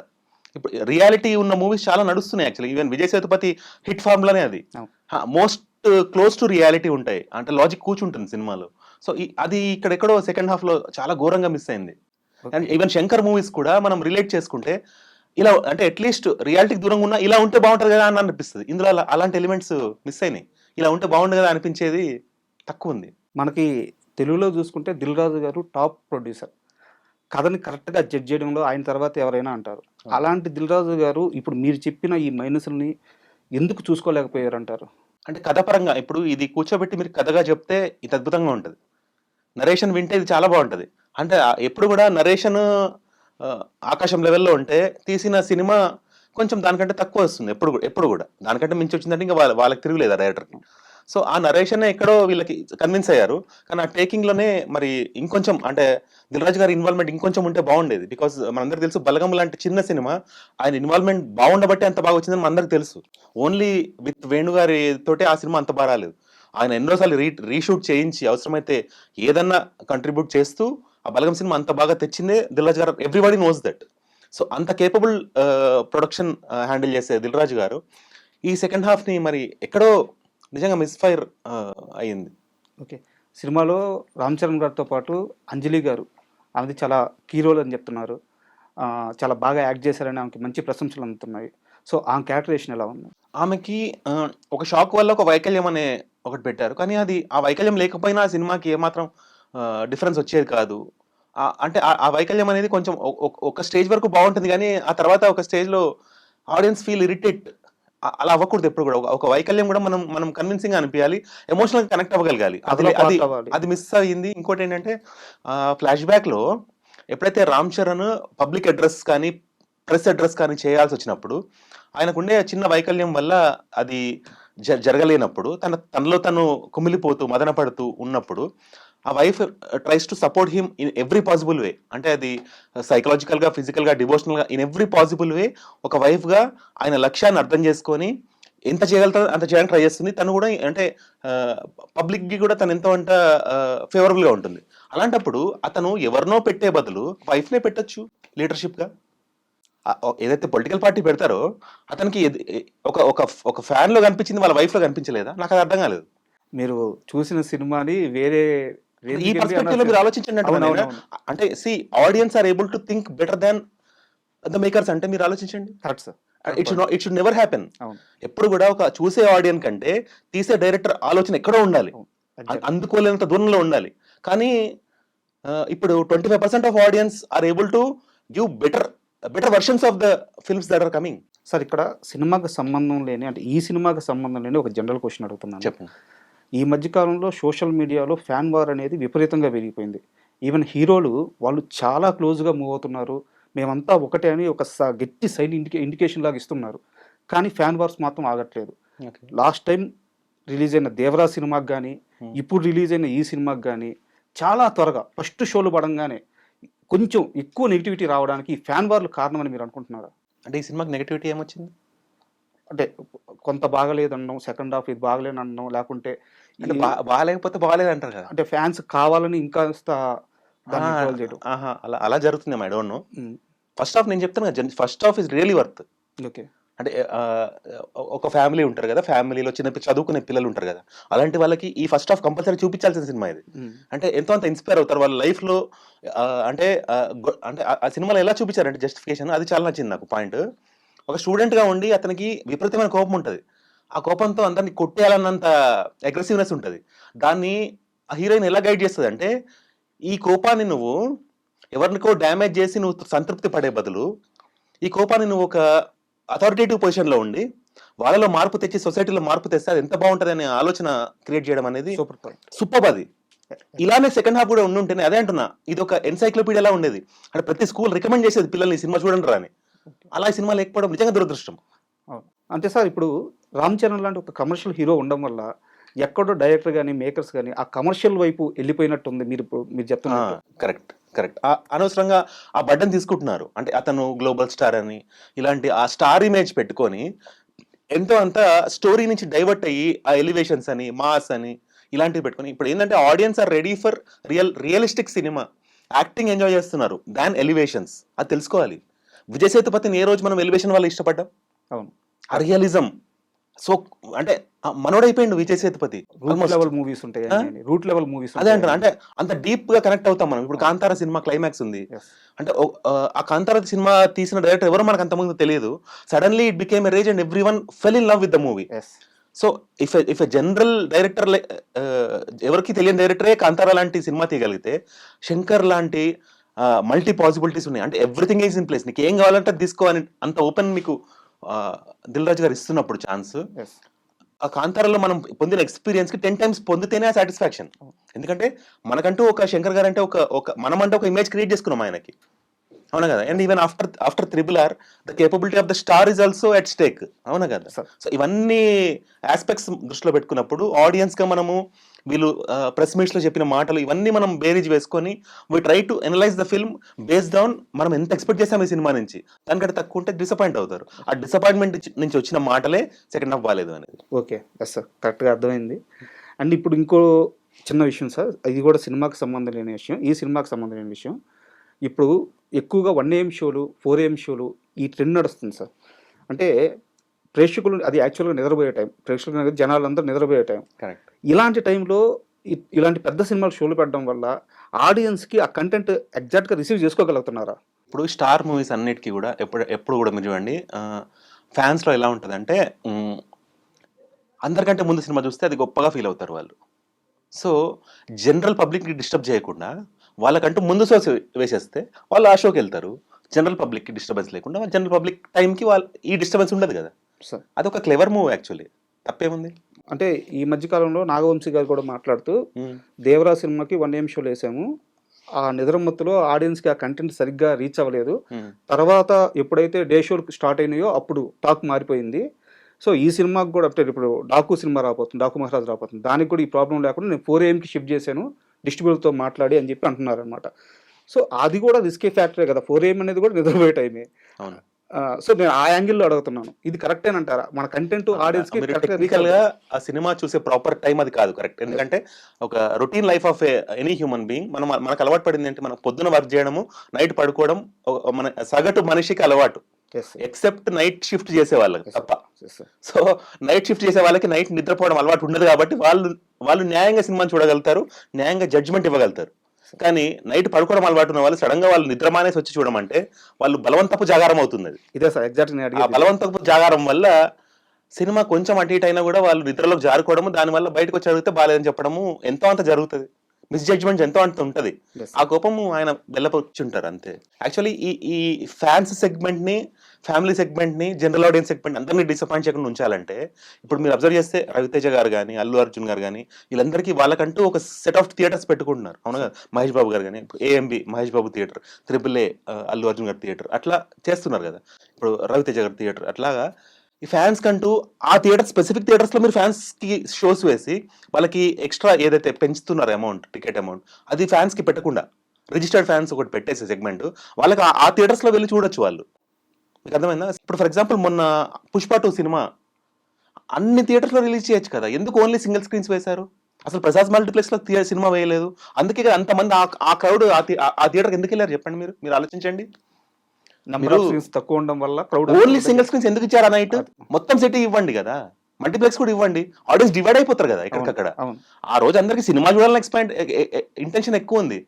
ఇప్పుడు రియాలిటీ ఉన్న మూవీస్ చాలా నడుస్తున్నాయి actually. Even Vijay Sethupathi hit ఫార్ములానే అది. మోస్ట్ క్లోజ్ టు రియాలిటీ ఉంటాయి. అంటే లాజిక్ కూర్చుంటుంది సినిమాలో. సో అది ఇక్కడెక్కడో సెకండ్ హాఫ్ లో చాలా ఘోరంగా మిస్ అయింది. అండ్ ఈవెన్ శంకర్ మూవీస్ కూడా మనం రిలేట్ చేసుకుంటే ఇలా అంటే అట్లీస్ట్ రియాలిటీకి దూరంగా ఉన్నా ఇలా ఉంటే బాగుంటుంది కదా అని అనిపిస్తుంది. ఇందులో అలాంటి ఎలిమెంట్స్ మిస్ అయినాయి. ఇలా ఉంటే బాగుండు కదా అనిపించేది తక్కువ ఉంది. మనకి తెలుగులో చూసుకుంటే దిల్ రాజు గారు టాప్ ప్రొడ్యూసర్. కథని కరెక్ట్‌గా జడ్జ్ చేయడంలో ఆయన తర్వాత ఎవరైనా అంటారు. అలాంటి దిల్ రాజు గారు ఇప్పుడు మీరు చెప్పిన ఈ మైనస్‌లని ఎందుకు చూసుకోలేకపోయారంటారు? అంటే కథ పరంగా ఇప్పుడు ఇది కూర్చోబెట్టి మీరు కథగా చెప్తే ఇది అద్భుతంగా ఉంటది. నరేషన్ వింటే ఇది చాలా బాగుంటది. అంటే ఎప్పుడు కూడా నరేషన్ ఆకాశం లెవెల్‌లో ఉంటే తీసిన సినిమా కొంచెం దానికంటే తక్కువ వస్తుంది. ఎప్పుడు కూడా. దానికంటే మించి వచ్చిందంటే ఇంకా వాళ్ళకి తిరుగులేదు ఆ డైరెక్టర్‌కి. సో ఆ నరేషనే ఎక్కడో వీళ్ళకి కన్విన్స్ అయ్యారు. కానీ ఆ టేకింగ్‌లోనే మరి ఇంకొంచెం అంటే దిల్‌రాజు గారి ఇన్వాల్వ్‌మెంట్ ఇంకొంచెం ఉంటే బాగుండేది. బికాజ్ మనందరికీ తెలుసు 'బలగం' లాంటి చిన్న సినిమా ఆయన ఇన్వాల్వ్‌మెంట్ బాగుండబట్టే అంత బాగా వచ్చిందని మనందరికీ తెలుసు. ఓన్లీ విత్ వేణు గారి తోటే ఆ సినిమా అంత బాగా రాలేదు. ఆయన ఎన్నోసార్లు రీషూట్ చేయించి అవసరమైతే ఏదన్నా కంట్రిబ్యూట్ చేస్తూ ఆ 'బలగం' సినిమా అంత బాగా తెచ్చిందే దిల్‌రాజు గారు. Everybody knows that. సో అంత కేపబుల్ ప్రొడక్షన్ హ్యాండిల్ చేసే దిల్‌రాజు గారు ఈ సెకండ్ హాఫ్‌ని మరి ఎక్కడో నిజంగా మిస్‌ఫైర్ అయింది. ఓకే. సినిమాలో రామ్ చరణ్ గారితో పాటు అంజలి గారు, ఆమెది చాలా కీ రోల్ అని చెప్తున్నారు. చాలా బాగా యాక్ట్ చేశారని ఆమెకి మంచి ప్రశంసలు అందుతున్నాయి. సో, ఆమె క్యారెక్టరేషన్ ఎలా ఉంది? ఆమెకి ఒక షాక్ వల్ల ఒక వైకల్యం అనే ఒకటి పెట్టారు. కానీ అది ఆ వైకల్యం లేకపోయినా ఆ సినిమాకి ఏమాత్రం డిఫరెన్స్ వచ్చేది కాదు. అంటే ఆ వైకల్యం అనేది కొంచెం ఒక స్టేజ్ వరకు బాగుంటుంది గానీ, ఆ తర్వాత ఒక స్టేజ్‌లో ఆడియన్స్ ఫీల్ ఇరిటేట్. అలా అవ్వకూడదు ఎప్పుడు కూడా. ఒక వైకల్యం కూడా మనం కన్విన్సింగ్‌గా అనిపియాలి. ఎమోషనల్‌గా కనెక్ట్ అవ్వగలగాలి. కథలో అది పాత్ర అవ్వాలి. అది మిస్ అయింది. ఇంకోటేంటంటే ఫ్లాష్ బ్యాక్‌లో ఎప్పుడైతే రామ్ చరణ్ పబ్లిక్ అడ్రెస్ కానీ, ప్రెస్ అడ్రెస్ కానీ చేయాల్సొచ్చినప్పుడు, ఆయనకుండే చిన్న వైకల్యం వల్ల అది జరగలేనప్పుడు, తనలో తను కుమిలిపోతూ, మదన పడుతూ ఉన్నప్పుడు, ఆ wife tries to support him in every possible way. అంటే అది సైకలాజికల్‌గా, ఫిజికల్‌గా, డివోషనల్‌గా ఇన్ ఎవ్రీ పాసిబుల్ వే ఒక వైఫ్‌గా ఆయన లక్ష్యాన్ని అర్థం చేసుకొని, ఎంత చేయగలుగుతాడో అంత చేయడానికి ట్రై చేస్తుంది. తను కూడా అంటే పబ్లిక్‌కి కూడా తను ఎంతో అంత ఫేవరబుల్‌గా ఉంటుంది. అలాంటప్పుడు అతను ఎవరినో పెట్టే బదులు వైఫ్‌నే పెట్టొచ్చు లీడర్‌షిప్‌గా. ఏదైతే పొలిటికల్ పార్టీ పెడతారో అతనికి ఒక ఒక ఒక ఫ్యాన్‌లో కనిపించింది వాళ్ళ వైఫ్‌లో కనిపించలేదా? నాకది అర్థం కాలేదు. మీరు చూసిన సినిమాని వేరే ఈ రేంజ్‌కెళ్ళి పర్స్పెక్టివ్‌లో మీరు ఆలోచించండి అంటున్నాను నేను. అవునవునవును. అంటే audience are able to think better than the makers అంటే మీరు ఆలోచించండి. Correct sir. It should never happen. అవును. ఎప్పుడు కూడా ఒక చూసే ఆడియన్స్ కంటే తీసే డైరెక్టర్ ఆలోచన ఎక్కడో ఉండాలి. అవును. ఎగ్జాక్ట్. అందుకోలేనంత దూరంలో ఉండాలి. కానీ ఇప్పుడు 25% of audience are able to give better versions of the films that are coming. Sir, ఇక్కడ సినిమాకి సంబంధం లేని అంటే ఈ సినిమాకి సంబంధం లేని ఒక జనరల్ క్వశ్చన్ అడుగుతున్నాను. చెప్పండి. ఈ మధ్య కాలంలో సోషల్ మీడియాలో ఫ్యాన్ వార్ అనేది విపరీతంగా పెరిగిపోయింది. ఈవెన్ హీరోలు వాళ్ళు చాలా క్లోజ్‌గా మూవ్ అవుతున్నారు. మేమంతా ఒకటే అని ఒక గట్టి సైన్ ఇండికేషన్ లాగా ఇస్తున్నారు. కానీ ఫ్యాన్ వార్స్ మాత్రం ఆగట్లేదు. ఓకే. లాస్ట్ టైం రిలీజ్ అయిన 'దేవరా' సినిమాకి గానీ, ఇప్పుడు రిలీజ్ అయిన ఈ సినిమాకి గానీ చాలా త్వరగా ఫస్ట్ షోలు పడంగానే కొంచెం ఎక్కువ నెగిటివిటీ రావడానికి ఈ ఫ్యాన్ వార్లు కారణమని మీరు అనుకుంటున్నారా? అంటే ఈ సినిమాకి నెగటివిటీ ఏమొచ్చింది? అంటే కొంత బాగలేదనడం, సెకండ్ హాఫ్ ఇది బాగలేననడం, లేకుంటే అంటే ఈ బాలేకపోతే బాలేదంటారు కదా! అంటే ఫ్యాన్స్ కావాలని ఇంకాస్త దాన్ని ఆ! ట్రోల్ చేయడం. ఆహా! అలా జరుగుతుందేమో ఐ డోంట్ నో. హ్మ్. ఫస్ట్ హాఫ్ నేను చెప్తాను కదా! First half is really worth. Okay. అంటే ఒక ఫ్యామిలీ ఉంటారు కదా! ఫ్యామిలీలో చదువుకునే పిల్లలు ఉంటారు కదా! అలాంటి వాళ్ళకి ఈ ఫస్ట్ హాఫ్ కంపల్సరీ చూపించాల్సిన సినిమా ఇది. హ్మ్. అంటే ఎంతో అంత ఇన్‌స్పైర్ అవుతారు. వాళ్ళ లైఫ్‌లో అంటే ఆ సినిమాలో ఎలా చూపించారంటే జస్టిఫికేషన్ అది చాలా నచ్చింది నాకు పాయింట్. ఒక స్టూడెంట్‌గా ఉండి అతనికి విపరీతమైన కోపం ఉంటది. ఆ కోపంతో అందరిని కొట్టేయాలన్నంత అగ్రెసివ్‌నెస్ ఉంటది. దాన్ని ఆ హీరోయిన్ ఎలా గైడ్ చేస్తదంటే, ఈ కోపాన్ని నువ్వు ఎవరినికో డ్యామేజ్ చేసి నువ్వు సంతృప్తి పడే బదులు, ఈ కోపాన్ని నువ్వు ఒక అథారిటేటివ్ పొజిషన్‌లో ఉండి, వాళ్ళలో మార్పు తెచ్చి సొసైటీలో మార్పు తెస్తే అది ఎంత బావుంటదనే ఆలోచన క్రియేట్ చేయడం అనేది సూపర్ పాయింట్. సూపర్బ్ అది. ఇలానే సెకండ్ హాఫ్ కూడా ఉండుంటేనే అదే అంటున్నా. ఇదొక ఎన్‌సైక్లోపీడియాలా ఉండేది. అంటే ప్రతి స్కూల్ రికమెండ్ చేసేది పిల్లల్ని ఈ సినిమా చూడండిరా అని. అలా ఈ సినిమా లేకపోవడం నిజంగా దురదృష్టం. అవును. అంటే సార్ ఇప్పుడు 'రామ్ చరణ్' లాంటి ఒక కమర్షియల్ హీరో ఉండడం వల్ల ఎక్కడో డైరెక్టర్ గాని, మేకర్స్ గాని ఆ కమర్షియల్ వైపు ఎళ్ళిపోయినట్టుంది మీరు ఆ! చెప్తున్నట్టు. కరెక్ట్. అనవసరంగా ఆ బర్డెన్ తీసుకుంటున్నారు. అంటే అతను గ్లోబల్ స్టార్ అని, ఇలాంటి ఆ స్టార్ ఇమేజ్ పెట్టుకొని, ఎంతో అంత స్టోరీ నుంచి డైవర్ట్ అయ్యి, ఆ ఎలివేషన్స్ అని, మాస్ అని ఇలాంటివి పెట్టుకొని, ఇప్పుడేందంటే audience are ready for realistic cinema. Acting enjoy చేస్తున్నారు. దాన్ ఎలివేషన్స్. అది తెలుసుకోవాలి. విజయ్ సేతుపతిని ఏ రోజు మనం ఎలివేషన్ వల్ల ఇష్టపడ్డాం? అవును. ఆ రియలిజం. సో, అంటే మనోడైపోయిండు Vijay Sethupathi. Route almost. Level movies ఉంటాయి ఆ! ఆయనయి. రూట్ లెవెల్ మూవీస్ అదే ఉంటాయి అంటున్నా. అంటే ఆయనయి. అంత డీప్‌గా కనెక్ట్ అవుతాం మనం. ఇప్పుడు అవును. 'కాంతార' సినిమా క్లైమాక్స్ ఉంది. యెస్. అంటే ఆ 'కాంతార' సినిమా తీసిన డైరెక్టర్ ఎవరో మనకు అంతకుముందు తెలియదు. Suddenly it became a rage and everyone fell in love with the movie. Yes. So, if a general director ఎవరికీ తెలియని డైరెక్టరే 'కాంతార' లాంటి సినిమా తీయగలిగితే, 'శంకర్' లాంటి మల్టీ పాసిబిలిటీస్ ఉన్నాయి. అంటే ఎవ్రీథింగ్ ఈజ్ ఇన్ ప్లేస్. నీకేం కావాలంటే అది తీసుకో అని అంత ఓపెన్ మీకు 'దిల్ రాజు' గారు ఇస్తున్నప్పుడు ఛాన్స్, యెస్. ఆ 'కాంతారా'లో మనం పొందిన ఎక్స్‌పీరియన్స్‌కి 10 టైమ్స్ పొందితేనే ఆ సాటిస్ఫాక్షన్. ఎందుకంటే మనకంటూ ఒక 'శంకర్' గారంటే మనమంటే ఒక ఇమేజ్ క్రియేట్ చేసుకున్నాం ఆయనకి. అవునా కదా! And even after 'triple R' the capability of the star is also at stake. అవునా కదా! సార్. సో, ఇవన్నీ యాస్పెక్ట్స్ దృష్టిలో పెట్టుకున్నప్పుడు ఆడియన్స్‌గా మనము వీళ్ళు ప్రెస్ మీట్స్‌లో చెప్పిన మాటలు ఇవన్నీ మనం బేరీజ్ వేసుకొని we try to analyse the film based on మనం ఎంత ఎక్స్‌పెక్ట్ చేసాం ఈ సినిమా నుంచి. దానికంటే తక్కువ ఉంటే డిసప్పాయింట్ అవుతారు. ఆ డిసప్పాయింట్‌మెంట్ నుంచి వచ్చిన మాటలే సెకండ్ హాఫ్ బాలేదు అనేది. ఓకే. Yes sir. కరెక్ట్‌గా అర్థమైంది. అండ్ ఇప్పుడు ఇంకో చిన్న విషయం సార్. ఇది కూడా సినిమాకి సంబంధం లేని విషయం. ఈ సినిమాకి సంబంధం లేని విషయం. ఇప్పుడు ఎక్కువగా 1 AM షోలు, 4 AM షోలు ఈ ట్రెండ్ నడుస్తుంది సార్. అంటే ప్రేక్షకులు అది యాక్చువల్‌గా నిద్రపోయే టైం. ప్రేక్షకులు అనేది జనాలందరూ నిద్రపోయే టైం. కరెక్ట్. ఇలాంటి టైంలో ఇలాంటి పెద్ద సినిమాలు షోలు పెట్టడం వల్ల ఆడియన్స్‌కి ఆ కంటెంట్ ఎగ్జాక్ట్‌గా రిసీవ్ చేసుకోగలుగుతున్నారా? ఇప్పుడు స్టార్ మూవీస్ అన్నిటికి కూడా ఎప్పుడు కూడా మీరు చూడండి ఫ్యాన్స్‌లో ఎలా ఉంటదంటే అందరికంటే ముందు సినిమా చూస్తే అది గొప్పగా ఫీల్ అవుతారు వాళ్ళు. సో, జనరల్ పబ్లిక్‌ని డిస్టర్బ్ చేయకుండా వాళ్ళకంటూ ముందు షోస్ వేసేస్తే వాళ్ళు ఆ షోకెళ్తారు. జనరల్ పబ్లిక్‌కి డిస్టర్బెన్స్ లేకుండా జనరల్ పబ్లిక్ టైమ్‌కి ఈ డిస్టర్బెన్స్ ఉండదు కదా! సార్. అదొక క్లెవర్ మూవ్ యాక్చువల్లీ. తప్పేముంది? అంటే ఈ మధ్య కాలంలో నాగవంశీ గారు కూడా మాట్లాడుతూ హ్మ్. 'దేవరా' సినిమాకి 1 AM షోలేసాము. ఆ నిద్ర మత్తులో ఆడియన్స్‌కి ఆ కంటెంట్ సరిగ్గా రీచ్ అవ్వలేదు. హ్మ్. తర్వాత ఎప్పుడైతే డే షోలు స్టార్ట్ అయినాయో అప్పుడు టాక్ మారిపోయింది. సో, ఈ సినిమాకి కూడా అంటే ఇప్పుడు 'డాకు' సినిమా రాబోతుంది. 'డాకు మహారాజ్' రాబోతుంది. దానికి కూడా ఈ ప్రాబ్లమ్ లేకుండా నేను 4 AMకి షిఫ్ట్ చేశాను డిస్ట్రిబ్యూటర్‌తో మాట్లాడి అని చెప్పి అంటున్నారనమాట. సో, అది కూడా రిస్కీ ఫ్యాక్టరే కదా! 4 AM అనేది కూడా నిద్రపోయే టైమే. అవును. సో, నేను ఆ యాంగిల్‌లో అడుగుతున్నాను. ఇది కరెక్టేనంటారా? మన కంటెంట్ ఆడియన్స్‌కి మీరు కరెక్ట్‌గా రీచ్ టెక్నికల్‌గా ఆ సినిమా చూసే ప్రాపర్ టైమ్ అది కాదు కరెక్ట్. ఎందుకంటే ఒక routine life of any human being మనకు అలవాటు పడింది ఏంటి? మనం పొద్దున వర్క్ చేయడము, నైట్ పడుకోవడం మన సగటు మనిషికి అలవాటు. యెస్. ఎక్సెప్ట్ నైట్ షిఫ్ట్ చేసే వాళ్ళకి యెస్. తప్ప. Yes sir. So, night shift చేసే వాళ్ళకి నైట్ నిద్రపోవడం అలవాటు ఉండదు కాబట్టి వాళ్ళు న్యాయంగా సినిమాని చూడగలుగుతారు. న్యాయంగా జడ్జ్‌మెంట్ ఇవ్వగలుగుతారు. కానీ నైట్ పడుకోవడం అలవాటు ఉన్న వాళ్ళు సడెన్‌గా వాళ్ళు నిద్ర మానేసి వచ్చి చూడమంటే వాళ్ళు బలవంతపు జాగారం అవుతుందది. ఇదే సార్ ఎగ్జాక్ట్‌గా నేను ఆ అడిగేది ఇదే. బలవంతపు జాగారం వల్ల సినిమా కొంచెం అటు ఇటు అయినా కూడా వాళ్ళు నిద్రలోకి జారుకోవడము, దానివల్ల బయటకొచ్చి అడిగితే బాలేదని చెప్పడము ఎంతో అంత జరుగుతది. మిస్‌జడ్జ్‌మెంట్స్ ఎంతో అంత ఉంటది. యెస్ ఆ సార్. కోపము ఆయన వెళ్ళబుచ్చుంటారు అంతే. యాక్చువల్లీ ఈ ఈ ఫ్యాన్స్ సెగ్మెంట్‌ని, ఫ్యామిలీ సెగ్మెంట్‌ని, జనరల్ ఆడియన్స్ సెగ్మెంట్ అందరిని డిసప్పాయింట్ చేయకుండా ఉంచాలంటే, ఇప్పుడు మీరు అబ్జర్వ్ చేస్తే 'రవితేజ' గారు గాని, 'అల్లు అర్జున్' గారు గాని వీళ్ళందరికీ వాళ్ళకంటూ ఒక సెట్ ఆఫ్ థియేటర్స్ పెట్టుకుంటున్నారు. అవునా కదా! 'మహేష్ బాబు' గారు గాని, ఇప్పుడు 'AMB' 'Mahesh Babu' theatre, 'triple A' 'Allu Arjun' గారి థియేటర్ అట్లా చేస్తున్నారు కదా! ఇప్పుడు 'రవితేజ' గారి థియేటర్ అట్లాగా ఈ ఫ్యాన్స్ కంటూ ఆ థియేటర్ స్పెసిఫిక్ థియేటర్స్‌లో మీరు ఫ్యాన్స్‌కి షోస్ వేసి వాళ్ళకి ఎక్స్‌ట్రా ఏదైతే పెంచుతున్నారో టికెట్ అమౌంట్ అది ఫ్యాన్స్‌కి పెట్టకుండా రిజిస్టర్డ్ ఫ్యాన్స్ ఒకటి పెట్టేసే సెగ్మెంట్, వాళ్ళకి ఆ థియేటర్స్లో వెళ్ళి చూడొచ్చు వాళ్ళు. మీకు అర్థమైందా? ఇప్పుడు ఫర్ ఎగ్జాంపుల్ మొన్న పుష్ప 2 సినిమా అన్ని థియేటర్స్లో రిలీజ్ చేయొచ్చు కదా, ఎందుకు ఓన్లీ సింగిల్ స్క్రీన్స్ వేశారు? అసలు ప్రసాద్ మల్టీప్లెక్స్లో సినిమా వేయలేదు, అందుకే కదా అంతమంది ఆ క్రౌడ్ ఆ థియేటర్కి ఎందుకు వెళ్ళారు చెప్పండి, మీరు ఆలోచించండి. నెంబర్ ఆఫ్ సీన్స్ తక్కువ ఉండడం వల్ల క్రౌడ్ ఓన్లీ సింగిల్ స్క్రీన్స్ ఎందుకు ఇచ్చారు ఆ నైట్? మొత్తం సిటీ ఇవ్వండి కదా, మల్టీప్లెక్స్ కూడా ఇవ్వండి, ఆడియన్స్ డివైడ్ అయిపోతారు కదా ఎక్కడికక్కడ. ఆ రోజు అందరికి సినిమా చూడాలని ఇంటెన్షన్ ఎక్కువ ఉంది,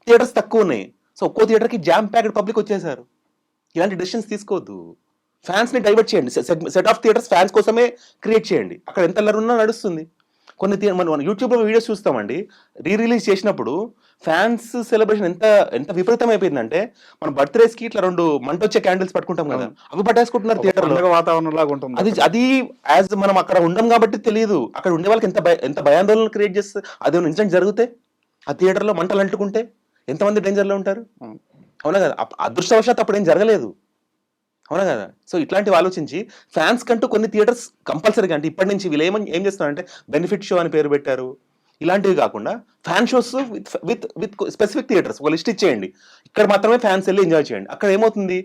థియేటర్స్ తక్కువ ఉన్నాయి, సో ఒక్కో థియేటర్కి జామ్ ప్యాక్డ్ పబ్లిక్ వచ్చేసారు. ఇలాంటి డెసిషన్స్ తీసుకోవద్దు, ఫ్యాన్స్ ని డైవర్ట్ చేయండి, సెట్ ఆఫ్ థియేటర్స్ ఫ్యాన్స్ కోసమే క్రియేట్ చేయండి, అక్కడ ఎంత ఉన్నా నడుస్తుంది. కొన్ని మనం యూట్యూబ్లో వీడియోస్ చూస్తామండి, రిలీజ్ చేసినప్పుడు ఫ్యాన్స్ సెలబ్రేషన్ ఎంత విపరీతం అయిపోయిందంటే, మన బర్త్డేస్ కి ఇట్లా 2 మంటొచ్చే క్యాండిల్స్ పట్టుకుంటాం కదా, అవి పట్టేసుకుంటున్నారు థియేటర్ లో. వాతావరణం లాగా ఉంటుంది అది యాజ్ మనం అక్కడ ఉండం కాబట్టి తెలియదు, అక్కడ ఉండే వాళ్ళకి ఎంత భయాందోళన క్రియేట్ చేస్తే, అదే ఇన్సిడెంట్ జరిగితే ఆ థియేటర్ లో మంటలు అంటుకుంటే ఎంతమంది డేంజర్ లో ఉంటారు. అవునా కదా? అదృష్టవశాత్తు అప్పుడు ఏం జరగలేదు, అవునా కదా? సో ఇట్లాంటివి ఆలోచించి ఫ్యాన్స్ కంటూ కొన్ని థియేటర్స్ కంపల్సరీగా, అంటే ఇప్పటి నుంచి వీళ్ళు ఏం చేస్తున్నారంటే బెనిఫిట్ షో అని పేరు పెట్టారు, ఇలాంటివి కాకుండా fan shows with specific theatres ఒక లిస్ట్ ఇచ్చేయండి, ఇక్కడ మాత్రమే ఫ్యాన్స్ వెళ్ళి ఎంజాయ్ చేయండి. అక్కడ ఏమవుతుంది,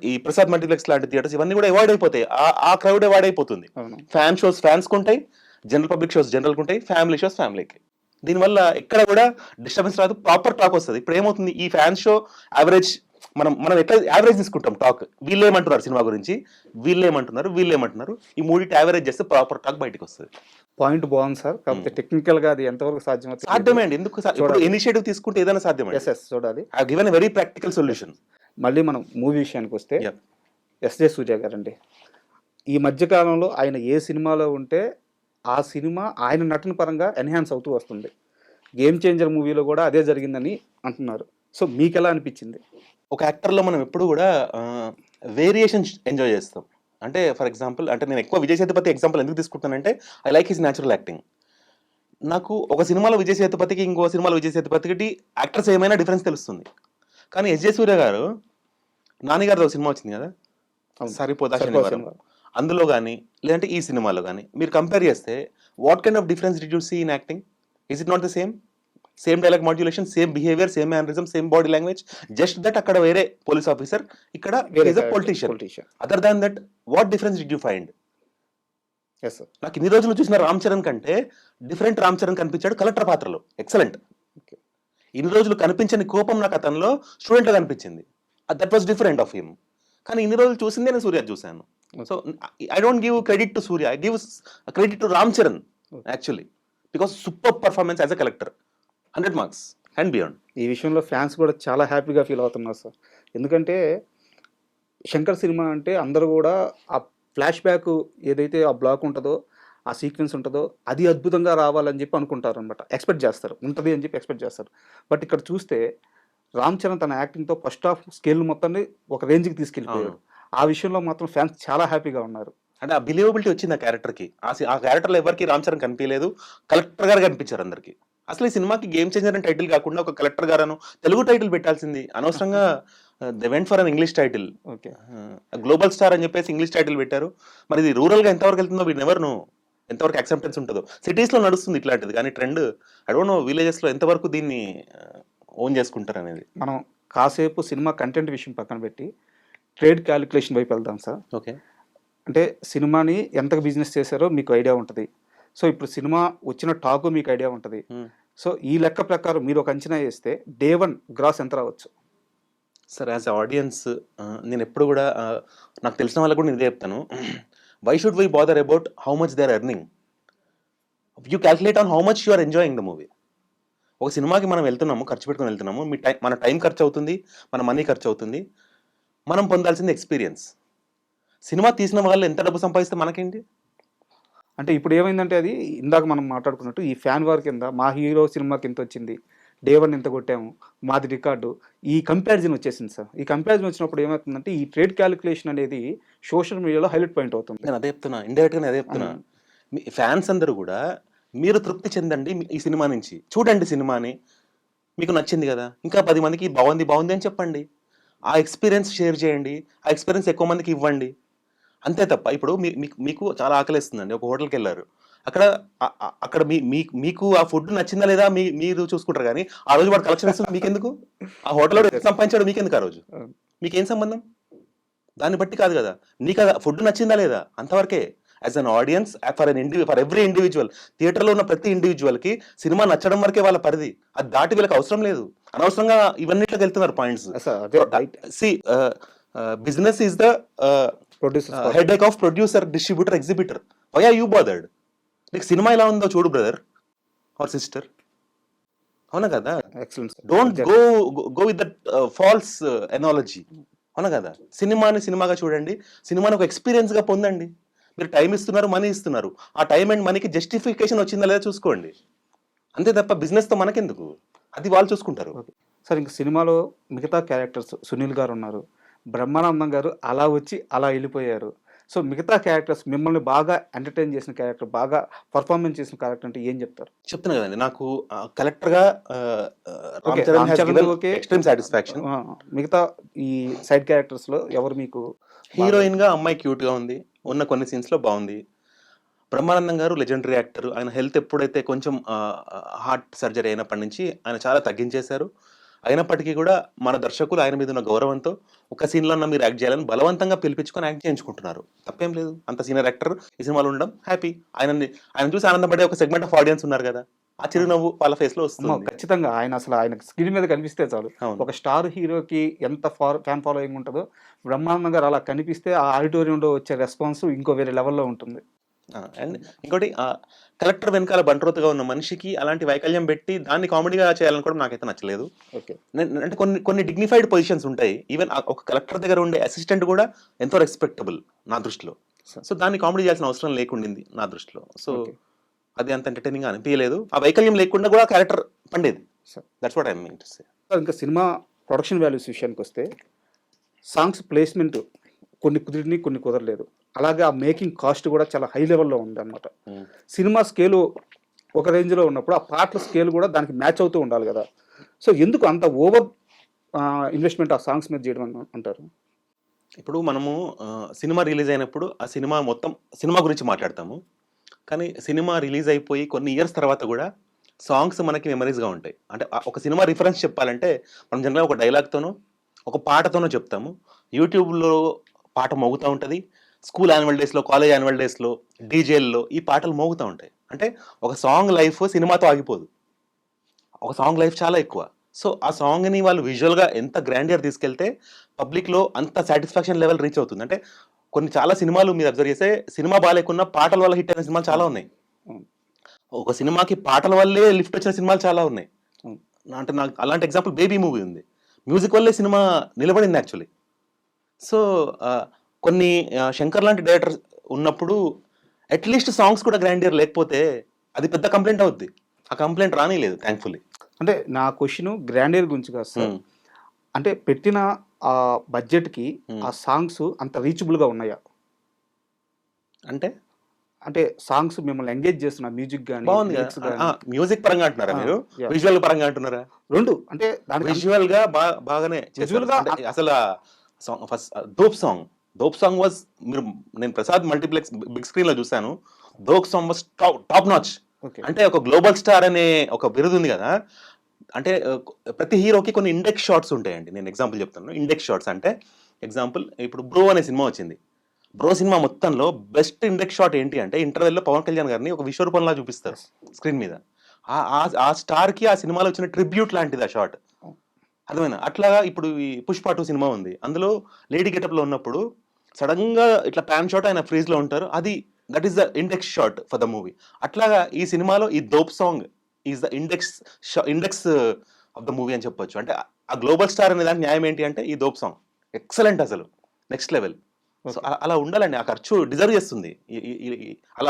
ఈ ప్రసాద్ మల్టీప్లెక్స్ లాంటి థియేటర్స్ ఇవన్నీ కూడా అవాయిడ్ అయిపోతాయి, ఆ క్రౌడ్ అవాయిడ్ అయిపోతుంది. ఫ్యాన్ షోస్ ఫ్యాన్స్ ఉంటాయి, జనరల్ పబ్లిక్ షోస్ జనరల్ ఉంటాయి, ఫ్యామిలీ షోస్ ఫ్యామిలీకి. దీనివల్ల ఎక్కడ కూడా డిస్టర్బెన్స్ రాదు, ప్రాపర్ టాక్ వస్తుంది. ఇప్పుడు ఏమవుతుంది, ఈ ఫ్యాన్ షో యావరేజ్ మనం ఎట్లా యావరేజ్ తీసుకుంటాం టాక్, వీళ్ళేమంటున్నారు సినిమా గురించి, వీళ్ళేమంటున్నారు, ఈ మూడింటి యావరేజ్ చేస్తే ప్రాపర్ టాక్ బయటకు వస్తుంది. పాయింట్ బాగుంది సార్, కాకపోతే టెక్నికల్ గా అది ఎంతవరకు సాధ్యమే అండి, ఎందుకు ఇనిషియేటివ్ తీసుకుంటే ఏదైనా సాధ్యమే. చూడాలి, I given a very practical solution. మళ్ళీ మనం మూవీ విషయానికి వస్తే ఎస్జే సూర్య గారండి, ఈ మధ్య కాలంలో ఆయన ఏ సినిమాలో ఉంటే ఆ సినిమా ఆయన నటన పరంగా ఎన్హాన్స్ అవుతూ వస్తుంది. గేమ్ చేంజర్ మూవీలో కూడా అదే జరిగిందని అంటున్నారు. సో మీకు ఎలా అనిపించింది? ఒక యాక్టర్లో మనం ఎప్పుడు కూడా వేరియేషన్ ఎంజాయ్ చేస్తాం. అంటే ఫర్ ఎగ్జాంపుల్, అంటే నేను ఎక్కువ విజయ్ సేతుపతి ఎగ్జాంపుల్ ఎందుకు తీసుకుంటానంటే, I like his natural acting. నాకు ఒక సినిమాలో విజయ్ సేతుపతికి ఇంకో సినిమాలో విజయ్ సేతుపతికి యాక్టర్స్ ఏమైనా డిఫరెన్స్ తెలుస్తుంది. కానీ ఎస్జే సూర్య గారు, నానిగారితో ఒక సినిమా వచ్చింది కదా, సరిపోదా శనివారం, అందులో కానీ లేదంటే ఈ సినిమాలో కానీ మీరు కంపేర్ చేస్తే, what kind of difference did you see in acting? Is it not the same dialogue modulation, same behaviour, same mannerism, same body language, just that అక్కడ వేరే పోలీస్ ఆఫీసర్, ఇక్కడ politician. Other than that, what difference did you find? నాకు ఇన్ని రోజులు చూసిన రామ్ చరణ్ కంటే different Ram Charan కనిపించాడు collector పాత్రలో, ఎక్సలెంట్. ఇన్ని రోజులు కనిపించని కోపం నాకు అతనిలో స్టూడెంట్ లో కనిపించింది, that was different of him. కానీ ఇన్ని రోజులు చూసిందే నేను సూర్య చూశాను. So I don't give credit to Surya, I give credit to Ram Charan actually, because super performance as a collector, 100 marks and beyond. ఈ విషయంలో ఫ్యాన్స్ కూడా చాలా హ్యాపీగా ఫీల్ అవుతున్నారు సార్, ఎందుకంటే శంకర్ సినిమా అంటే అందరూ కూడా ఆ ఫ్లాష్ బ్యాక్ ఏదైతే ఆ బ్లాక్ ఉంటుందో, ఆ సీక్వెన్స్ ఉంటుందో, అది అద్భుతంగా రావాలని చెప్పి అనుకుంటారు అనమాట, ఎక్స్పెక్ట్ చేస్తారు, ఉంటుంది అని చెప్పి ఎక్స్పెక్ట్ చేస్తారు. బట్ ఇక్కడ చూస్తే రామ్ చరణ్ తన యాక్టింగ్తో ఫస్ట్ హాఫ్ స్కేల్ మొత్తాన్ని ఒక రేంజ్కి తీసుకెళ్ళిపోయాడు. ఆ విషయంలో మాత్రం ఫ్యాన్స్ చాలా హ్యాపీగా ఉన్నారు. అంటే ఆ బిలీవబిలిటీ వచ్చింది ఆ క్యారెక్టర్కి. ఆ క్యారెక్టర్లో ఎవరికి రామ్ చరణ్ కనిపించలేదు, కలెక్టర్ గారు కనిపించారు అందరికి. అసలు ఈ సినిమాకి గేమ్ చేంజర్ అని టైటిల్ కాకుండా ఒక కలెక్టర్ గారను తెలుగు టైటిల్ పెట్టాల్సింది, అనవసరంగా they went for an English title. Okay, global star అని చెప్పేసి ఇంగ్లీష్ టైటిల్ పెట్టారు. మరి ఇది రూరల్గా ఎంతవరకు వెళ్తుందో వీడు ఎవరు ఎంతవరకు యాక్సెప్టెన్స్ ఉంటుందో. సిటీస్లో నడుస్తుంది ఇట్లాంటిది, కానీ ట్రెండ్ ఐ డోంట్ నో విలేజెస్లో ఎంతవరకు దీన్ని ఓన్ చేసుకుంటారు అనేది. మనం కాసేపు సినిమా కంటెంట్ విషయం పక్కన పెట్టి ట్రేడ్ క్యాలిక్యులేషన్ వైపు వెళ్దాం సార్. ఓకే, అంటే సినిమాని ఎంతగా బిజినెస్ చేశారో మీకు ఐడియా ఉంటుంది. సో ఇప్పుడు సినిమా వచ్చిన టాకు మీకు ఐడియా ఉంటుంది. సో ఈ లెక్క ప్రకారం మీరు ఒక అంచనా వేస్తే డే 1 గ్రాస్ ఎంత రావచ్చు? సార్ యాజ్ ఆడియన్స్ నేను ఎప్పుడు కూడా నాకు తెలిసిన వాళ్ళకు కూడా నేను ఇదే చెప్తాను, why should we bother about how much they are earning, you calculate on how much you are enjoying the movie. ఒక సినిమాకి మనం వెళ్తున్నాము, ఖర్చు పెట్టుకుని వెళ్తున్నాము, మన టైం ఖర్చు అవుతుంది, మన మనీ ఖర్చు అవుతుంది, మనం పొందాల్సింది ఎక్స్పీరియన్స్. సినిమా తీసిన వాళ్ళు ఎంత డబ్బు సంపాదిస్తే మనకేంటి? అంటే ఇప్పుడు ఏమైందంటే, అది ఇందాక మనం మాట్లాడుకున్నట్టు ఈ ఫ్యాన్ వార్ కింద మా హీరో సినిమాకి ఎంత వచ్చింది, డే 1 ఎంత కొట్టాము, మాది రికార్డు, ఈ కంపారిజన్ వచ్చేసింది సార్. ఈ కంపారిజన్ వచ్చినప్పుడు ఏమవుతుందంటే, ఈ ట్రేడ్ క్యాలిక్యులేషన్ అనేది సోషల్ మీడియాలో హైలైట్ పాయింట్ అవుతుంది. నేను అదే చెప్తున్నా, ఇండైరెక్ట్గా అదే చెప్తున్నా. మీ ఫ్యాన్స్ అందరూ కూడా మీరు తృప్తి చెందండి ఈ సినిమా నుంచి, చూడండి సినిమాని, మీకు నచ్చింది కదా, ఇంకా 10 మందికి బాగుంది అని చెప్పండి, ఆ ఎక్స్పీరియన్స్ షేర్ చేయండి, ఆ ఎక్స్పీరియన్స్ ఎక్కువ మందికి ఇవ్వండి, అంతే తప్ప. ఇప్పుడు మీకు చాలా ఆకలిస్తుందండి, ఒక హోటల్కి వెళ్ళారు, అక్కడ అక్కడ మీకు ఆ ఫుడ్ నచ్చిందా లేదా మీరు చూసుకుంటారు కానీ ఆ రోజు వాడు కలెక్షన్ ఇస్తుంది మీకెందుకు? ఆ హోటల్లో ఎంత సంపాదించాడు మీకెందుకు ఆ రోజు? మీకేం సంబంధం? దాన్ని బట్టి కాదు కదా. నీకు ఫుడ్ నచ్చిందా లేదా అంతవరకే. As an audience for every individual, థియేటర్లో ఉన్న ప్రతి ఇండివిజువల్ కి సినిమా నచ్చడం వరకే వాళ్ళ పరిధి. అది దాటి వీళ్ళకి అవసరం లేదు. అనవసరంగా ఇవన్నిట్లోకి వెళ్తున్నారు points. See business is the headache of producer, distributor, exhibitor. Why are you bothered? నీకు సినిమా ఎలా ఉందో చూడు బ్రదర్ ఆర్ సిస్టర్. అవునా కదా? Don't go with that false analogy. అవునా కదా? సినిమాని సినిమాగా చూడండి, సినిమాని ఒక ఎక్స్పీరియన్స్ గా పొందండి. మీరు టైం ఇస్తున్నారు, మనీ ఇస్తున్నారు, ఆ టైం అండ్ మనీకి జస్టిఫికేషన్ వచ్చిందా లేదా చూసుకోండి. అంతే తప్ప బిజినెస్ తో మనకెందుకు, అది వాళ్ళు చూసుకుంటారు. సార్ ఇంక సినిమాలో మిగతా క్యారెక్టర్స్ సునీల్ గారు ఉన్నారు, బ్రహ్మానందం గారు అలా వచ్చి అలా వెళ్ళిపోయారు. సో మిగతా క్యారెక్టర్స్ మిమ్మల్ని బాగా ఎంటర్టైన్ చేసిన క్యారెక్టర్, బాగా పర్ఫార్మెన్స్ చేసిన క్యారెక్టర్ అంటే ఏం చెప్తారు? చెప్తున్నా కదండి, నాకు కలెక్టర్ గా Ram Charan has given extreme satisfaction. మిగతా ఈ సైడ్ క్యారెక్టర్స్ లో ఎవరు మీకు? హీరోయిన్ గా అమ్మాయి క్యూట్ గా ఉంది, ఉన్న కొన్ని సీన్స్ లో బాగుంది. బ్రహ్మానందం గారు లెజెండరీ యాక్టర్. ఆయన హెల్త్ ఎప్పుడైతే కొంచెం హార్ట్ సర్జరీ అయినప్పటి నుంచి ఆయన చాలా తగ్గించేశారు. అయినప్పటికీ కూడా మన దర్శకులు ఆయన మీద ఉన్న గౌరవంతో ఒక సీన్లో అన్న మీరు యాక్ట్ చేయాలని బలవంతంగా పిలిపించుకొని యాక్ట్ చేయించుకుంటున్నారు. తప్పేం లేదు. అంత సీనియర్ యాక్టర్ ఈ సినిమాలో ఉండడం హ్యాపీ. ఆయన చూసి ఆనందపడే ఒక సెగ్మెంట్ ఆఫ్ ఆడియన్స్ ఉన్నారు కదా, ఆ చిరునవ్వు వాళ్ళ ఫేస్ లో వస్తుంది. ఖచ్చితంగా ఆయన స్క్రీన్ మీద కనిపిస్తే చాలు. ఒక స్టార్ హీరోకి ఎంత ఫ్యాన్ ఫాలోయింగ్ ఉంటుందో, బ్రహ్మానందం గారు అలా కనిపిస్తే ఆ ఆడిటోరియంలో వచ్చే రెస్పాన్స్ ఇంకో వేరే లెవెల్లో ఉంటుంది. అండ్ ఇంకోటి, కలెక్టర్ వెనకాల బంట్రోతుగా ఉన్న మనిషికి అలాంటి వైకల్యం పెట్టి దాన్ని కామెడీగా చేయాలని కూడా నాకైతే నచ్చలేదు. అంటే కొన్ని డిగ్నిఫైడ్ పొజిషన్స్ ఉంటాయి. ఈవెన్ ఒక కలెక్టర్ దగ్గర ఉండే అసిస్టెంట్ కూడా ఎంతో రెస్పెక్టబుల్ నా దృష్టిలో. సో దాన్ని కామెడీ చేయాల్సిన అవసరం లేకుండింది నా దృష్టిలో. సో అది అంత ఎంటర్టైనింగ్ అనిపించలేదు. ఆ వైకల్యం లేకుండా కూడా క్యారెక్టర్ పండేది. That's what I mean to say. ఇంకా సినిమా ప్రొడక్షన్ వాల్యూస్ విషయానికి వస్తే, సాంగ్స్ ప్లేస్మెంట్ కొన్ని కుదిరిని, కొన్ని కుదరలేదు. అలాగే ఆ మేకింగ్ కాస్ట్ కూడా చాలా హై లెవెల్లో ఉంది అనమాట. సినిమా స్కేలు ఒక రేంజ్లో ఉన్నప్పుడు ఆ పాటల స్కేల్ కూడా దానికి మ్యాచ్ అవుతూ ఉండాలి కదా. సో ఎందుకు అంత ఓవర్ ఇన్వెస్ట్మెంట్ ఆ సాంగ్స్ మీద చేయడం అంటారు? ఇప్పుడు మనము సినిమా రిలీజ్ అయినప్పుడు ఆ సినిమా మొత్తం సినిమా గురించి మాట్లాడతాము. కానీ సినిమా రిలీజ్ అయిపోయి కొన్ని ఇయర్స్ తర్వాత కూడా సాంగ్స్ మనకి మెమరీస్గా ఉంటాయి. అంటే ఒక సినిమా రిఫరెన్స్ చెప్పాలంటే మనం జనరల్గా ఒక డైలాగ్తోనో ఒక పాటతోనో చెప్తాము. యూట్యూబ్లో పాట మోగుతూ ఉంటుంది, స్కూల్ యాన్యువల్ డేస్లో, కాలేజ్ యాన్యువల్ డేస్లో, డీజేల్లో ఈ పాటలు మోగుతూ ఉంటాయి. అంటే ఒక సాంగ్ లైఫ్ సినిమాతో ఆగిపోదు, ఒక సాంగ్ లైఫ్ చాలా ఎక్కువ. సో ఆ సాంగ్ని వాళ్ళు విజువల్గా ఎంత గ్రాండియర్ తీసుకెళ్తే పబ్లిక్లో అంత సాటిస్ఫాక్షన్ లెవెల్ రీచ్ అవుతుంది. అంటే చాలా సినిమాలు మీరు అబ్జర్వ్ చేస్తే సినిమా బాగాలేకున్నా పాటల వల్ల హిట్ అయిన సినిమాలు చాలా ఉన్నాయి. ఒక సినిమాకి పాటల వల్లే లిఫ్ట్ వచ్చిన సినిమాలు చాలా ఉన్నాయి. అంటే నాకు అలాంటి ఎగ్జాంపుల్ బేబీ మూవీ ఉంది. మ్యూజిక్ వల్లే సినిమా నిలబడింది యాక్చువల్లీ. సో కొన్ని శంకర్ లాంటి డైరెక్టర్ ఉన్నప్పుడు అట్లీస్ట్ సాంగ్స్ కూడా గ్రాండియర్ లేకపోతే అది పెద్ద కంప్లైంట్ అవుద్ది. ఆ కంప్లైంట్ రానిలేదు థ్యాంక్ఫుల్లీ. అంటే నా క్వశ్చన్ గ్రాండియర్ గురించి కాదు సార్. అంటే పెట్టిన ఆ బడ్జెట్కి ఆ సాంగ్స్ అంత రీచబుల్గా ఉన్నాయా? అంటే సాంగ్స్ మిమ్మల్ని ఎంగేజ్ చేస్తున్న మ్యూజిక్ కానీ, మ్యూజిక్ పరంగా అంటున్నారా మీరు, విజువల్ పరంగా అంటున్నారా? రెండు. అంటే విజువల్ గా బాగానే అసలు ఫస్ట్ దోప్ సాంగ్ వాజ్, నేను ప్రసాద్ మల్టీప్లెక్స్ బిగ్ స్క్రీన్ లో చూసాను. Dope song was top notch. అంటే ఒక గ్లోబల్ స్టార్ అనే ఒక బిరుదు ఉంది కదా. అంటే ప్రతి హీరోకి కొన్ని ఇండెక్స్ షాట్స్ ఉంటాయండి. నేను ఎగ్జాంపుల్ చెప్తాను. ఇండెక్స్ షాట్స్ అంటే ఎగ్జాంపుల్ ఇప్పుడు బ్రో అనే సినిమా వచ్చింది. బ్రో సినిమా మొత్తంలో బెస్ట్ ఇండెక్స్ షాట్ ఏంటి అంటే ఇంటర్వెల్లో పవన్ కళ్యాణ్ గారిని ఒక విశ్వరూపంలా చూపిస్తారు స్క్రీన్ మీద. ఆ స్టార్ కి ఆ సినిమాలో వచ్చిన ట్రిబ్యూట్ లాంటిది ఆ షాట్. అర్థమైనా? అట్లాగా ఇప్పుడు ఈ పుష్ప 2 సినిమా ఉంది. అందులో లేడీ గెటప్ లో ఉన్నప్పుడు సడన్ గా ఇట్లా ప్యాన్ షాట్ ఆయన ఫ్రీజ్ లో ఉంటారు. అది that is the index shot for the movie. అట్లాగా ఈ సినిమాలో ఈ dope song is the index of the movie అని చెప్పొచ్చు. అంటే ఆ గ్లోబల్ స్టార్ అనే దానికి న్యాయం ఏంటి అంటే ఈ దోప్ సాంగ్ ఎక్సలెంట్, అసలు నెక్స్ట్ లెవెల్. సో అలా ఉండాలండి. ఆ ఖర్చు డిజర్వ్ చేస్తుంది.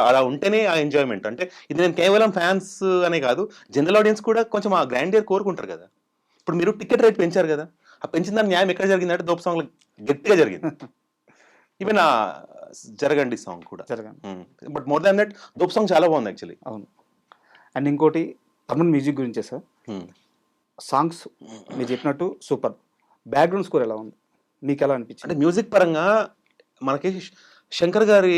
అలా ఉంటేనే ఆ ఎంజాయ్మెంట్. అంటే ఇది నేను కేవలం ఫ్యాన్స్ అనే కాదు, జనరల్ ఆడియన్స్ కూడా కొంచెం ఆ గ్రాండియర్ కోరుకుంటారు కదా. ఇప్పుడు మీరు టికెట్ రేట్ పెంచారు కదా, ఆ పెంచిన దాని న్యాయం ఎక్కడ జరిగిందంటే దోప్ సాంగ్ గట్టిగా జరిగింది. ఈవెన్ ఆ జరగండి సాంగ్ కూడా but more than that dope song చాలా బాగుంది యాక్చువల్లీ. అవును. అండ్ ఇంకోటి తమిళ్ మ్యూజిక్ గురించే సార్. సాంగ్స్ మీరు చెప్పినట్టు సూపర్. బ్యాక్గ్రౌండ్ స్కోర్ ఎలా ఉంది, మీకు ఎలా అనిపించింది? అంటే మ్యూజిక్ పరంగా మనకి శంకర్ గారి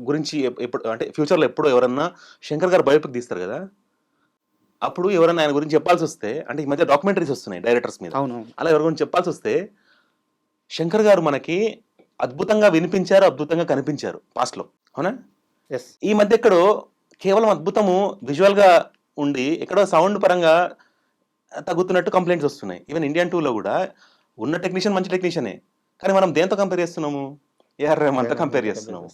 గురించి ఎప్పుడు అంటే ఫ్యూచర్లో ఎప్పుడు ఎవరన్నా శంకర్ గారు బయోపిక్ తీస్తారు కదా, అప్పుడు ఎవరన్నా ఆయన గురించి చెప్పాల్సి వస్తే, అంటే ఈ మధ్య డాక్యుమెంటరీస్ వస్తున్నాయి డైరెక్టర్స్ మీద, అవునవును. అలా ఎవరి గురించి చెప్పాల్సి వస్తే శంకర్ గారు మనకి అద్భుతంగా వినిపించారు, అద్భుతంగా కనిపించారు పాస్ట్లో, అవునా? ఎస్. ఈ మధ్య ఎక్కడో కేవలం అద్భుతము విజువల్గా ఉండి ఎక్కడో సౌండ్ పరంగా తగ్గుతున్నట్టు కంప్లైంట్స్ వస్తున్నాయి. ఈవెన్ ఇండియన్ 2లో కూడా ఉన్న టెక్నీషియన్ మంచి టెక్నీషియనే, కానీ మనం దేంతో కంపేర్ చేస్తున్నాము? ఏఆర్ రెహమాన్తో కంపేర్ చేస్తున్నాము.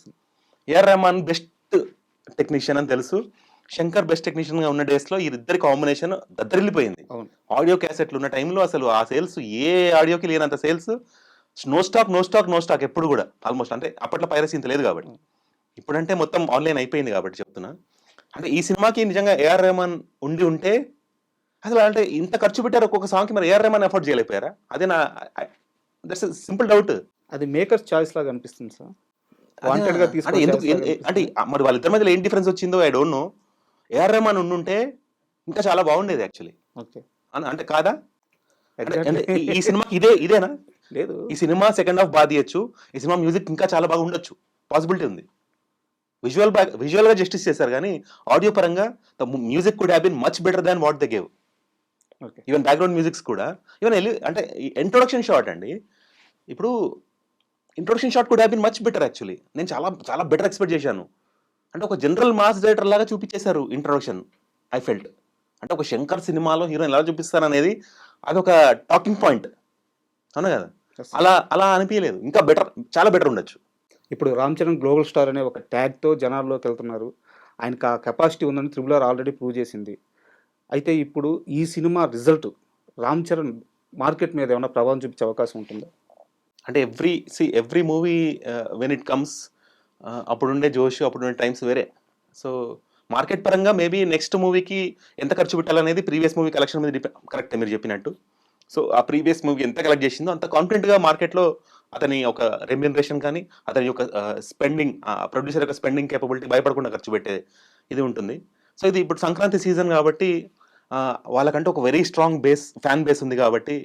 ఏఆర్ రెహమాన్ బెస్ట్ టెక్నీషియన్ అని తెలుసు, శంకర్ బెస్ట్ టెక్నీషియన్ గా ఉన్న డేస్ లో ఇద్దరి కాంబినేషన్ దద్దరిల్లిపోయింది. అవును. ఆడియో క్యాసెట్లు ఉన్న టైంలో అసలు ఆ సేల్స్ ఏ ఆడియోకి లేనంత సేల్స్, నో స్టాక్ ఎప్పుడు కూడా ఆల్మోస్ట్. అంటే అప్పట్లో పైరసీ ఇంత లేదు కాబట్టి, ఇప్పుడంటే మొత్తం ఆన్లైన్ అయిపోయింది కాబట్టి చెప్తున్నా. అంటే ఈ సినిమాకి నిజంగా ఏఆర్ రెహమాన్ ఉంటే అసలు అంటే ఇంత ఖర్చు పెట్టారు ఒక్కొక్క సాంగ్కి, మరి ఏఆర్ రెహమాన్ ఎఫోర్డ్ చేయలేకపోయారా? అదే నా దట్స్ సింపుల్ డౌట్. అది మేకర్స్ చాయిస్ లాగా అనిపిస్తుంది సార్. వాంటెడ్ గా అంటే ఎందుకు అంటే మరి వాళ్ళిద్దరి మధ్యలో ఏం డిఫరెన్స్ వచ్చిందో I don't know. AR Rahman ఉండుంటే ఇంకా చాలా బాగుండేది యాక్చువల్లీ. ఓకే. అంటే కాదా? అంటే ఈ సినిమాకి ఇదేనా లేదు, ఈ సినిమా సెకండ్ హాఫ్ బాగా తీయచ్చు, ఈ సినిమా మ్యూజిక్ ఇంకా చాలా బాగా ఉండొచ్చు, పాసిబిలిటీ ఉంది. విజువల్ గా జస్టిస్ చేశారు, కానీ ఆడియో పరంగా the music could have been much better than what they gave. Okay. Even background musics కూడా, ఈవెన్ అంటే ఇంట్రొడక్షన్ షాట్ అండి, ఇప్పుడు introduction shot could have been much better actually. నేను చాలా చాలా బెటర్ ఎక్స్పెక్ట్ చేశాను. అంటే ఒక జనరల్ మాస్ డైరెక్టర్ లాగా చూపించేశారు ఇంట్రొడక్షన్. ఐ ఫెల్ట్ అంటే ఒక శంకర్ సినిమాలో హీరోయిన్ ఎలా చూపిస్తారు అనేది అదొక టాకింగ్ పాయింట్, అవునా కదా? అలా అనిపించలేదు. ఇంకా బెటర్, చాలా బెటర్ ఉండొచ్చు. ఇప్పుడు రామ్ చరణ్ గ్లోబల్ స్టార్ అనే ఒక ట్యాగ్తో జనాల్లోకి వెళ్తున్నారు. ఆయనకు ఆ కెపాసిటీ ఉందని త్రిబుల్ ఆర్ ఆల్రెడీ ప్రూవ్ చేసింది. అయితే ఇప్పుడు ఈ సినిమా రిజల్ట్ రామ్ చరణ్ మార్కెట్ మీద ఏమైనా ప్రభావం చూపించే అవకాశం ఉంటుందా? అంటే every movie when it comes అప్పుడుండే జోష్, అప్పుడుండే టైమ్స్ వేరే. సో మార్కెట్ పరంగా మేబీ నెక్స్ట్ మూవీకి ఎంత ఖర్చు పెట్టాలనేది ప్రీవియస్ మూవీ కలెక్షన్ మీద డిపెండ్. కరెక్ట్ మీరు చెప్పినట్టు. సో ఆ ప్రీవియస్ మూవీ ఎంత కలెక్ట్ చేసిందో అంత కాన్ఫిడెంట్గా మార్కెట్లో అతని ఒక రెమ్యూనరేషన్ కానీ, అతని యొక్క స్పెండింగ్, ప్రొడ్యూసర్ యొక్క స్పెండింగ్ కేపబిలిటీ భయపడకుండా ఖర్చు పెట్టే ఇది ఉంటుంది. సో ఇది ఇప్పుడు సంక్రాంతి సీజన్ కాబట్టి వాళ్ళకంటే ఒక వెరీ స్ట్రాంగ్ ఫ్యాన్ బేస్ ఉంది కాబట్టి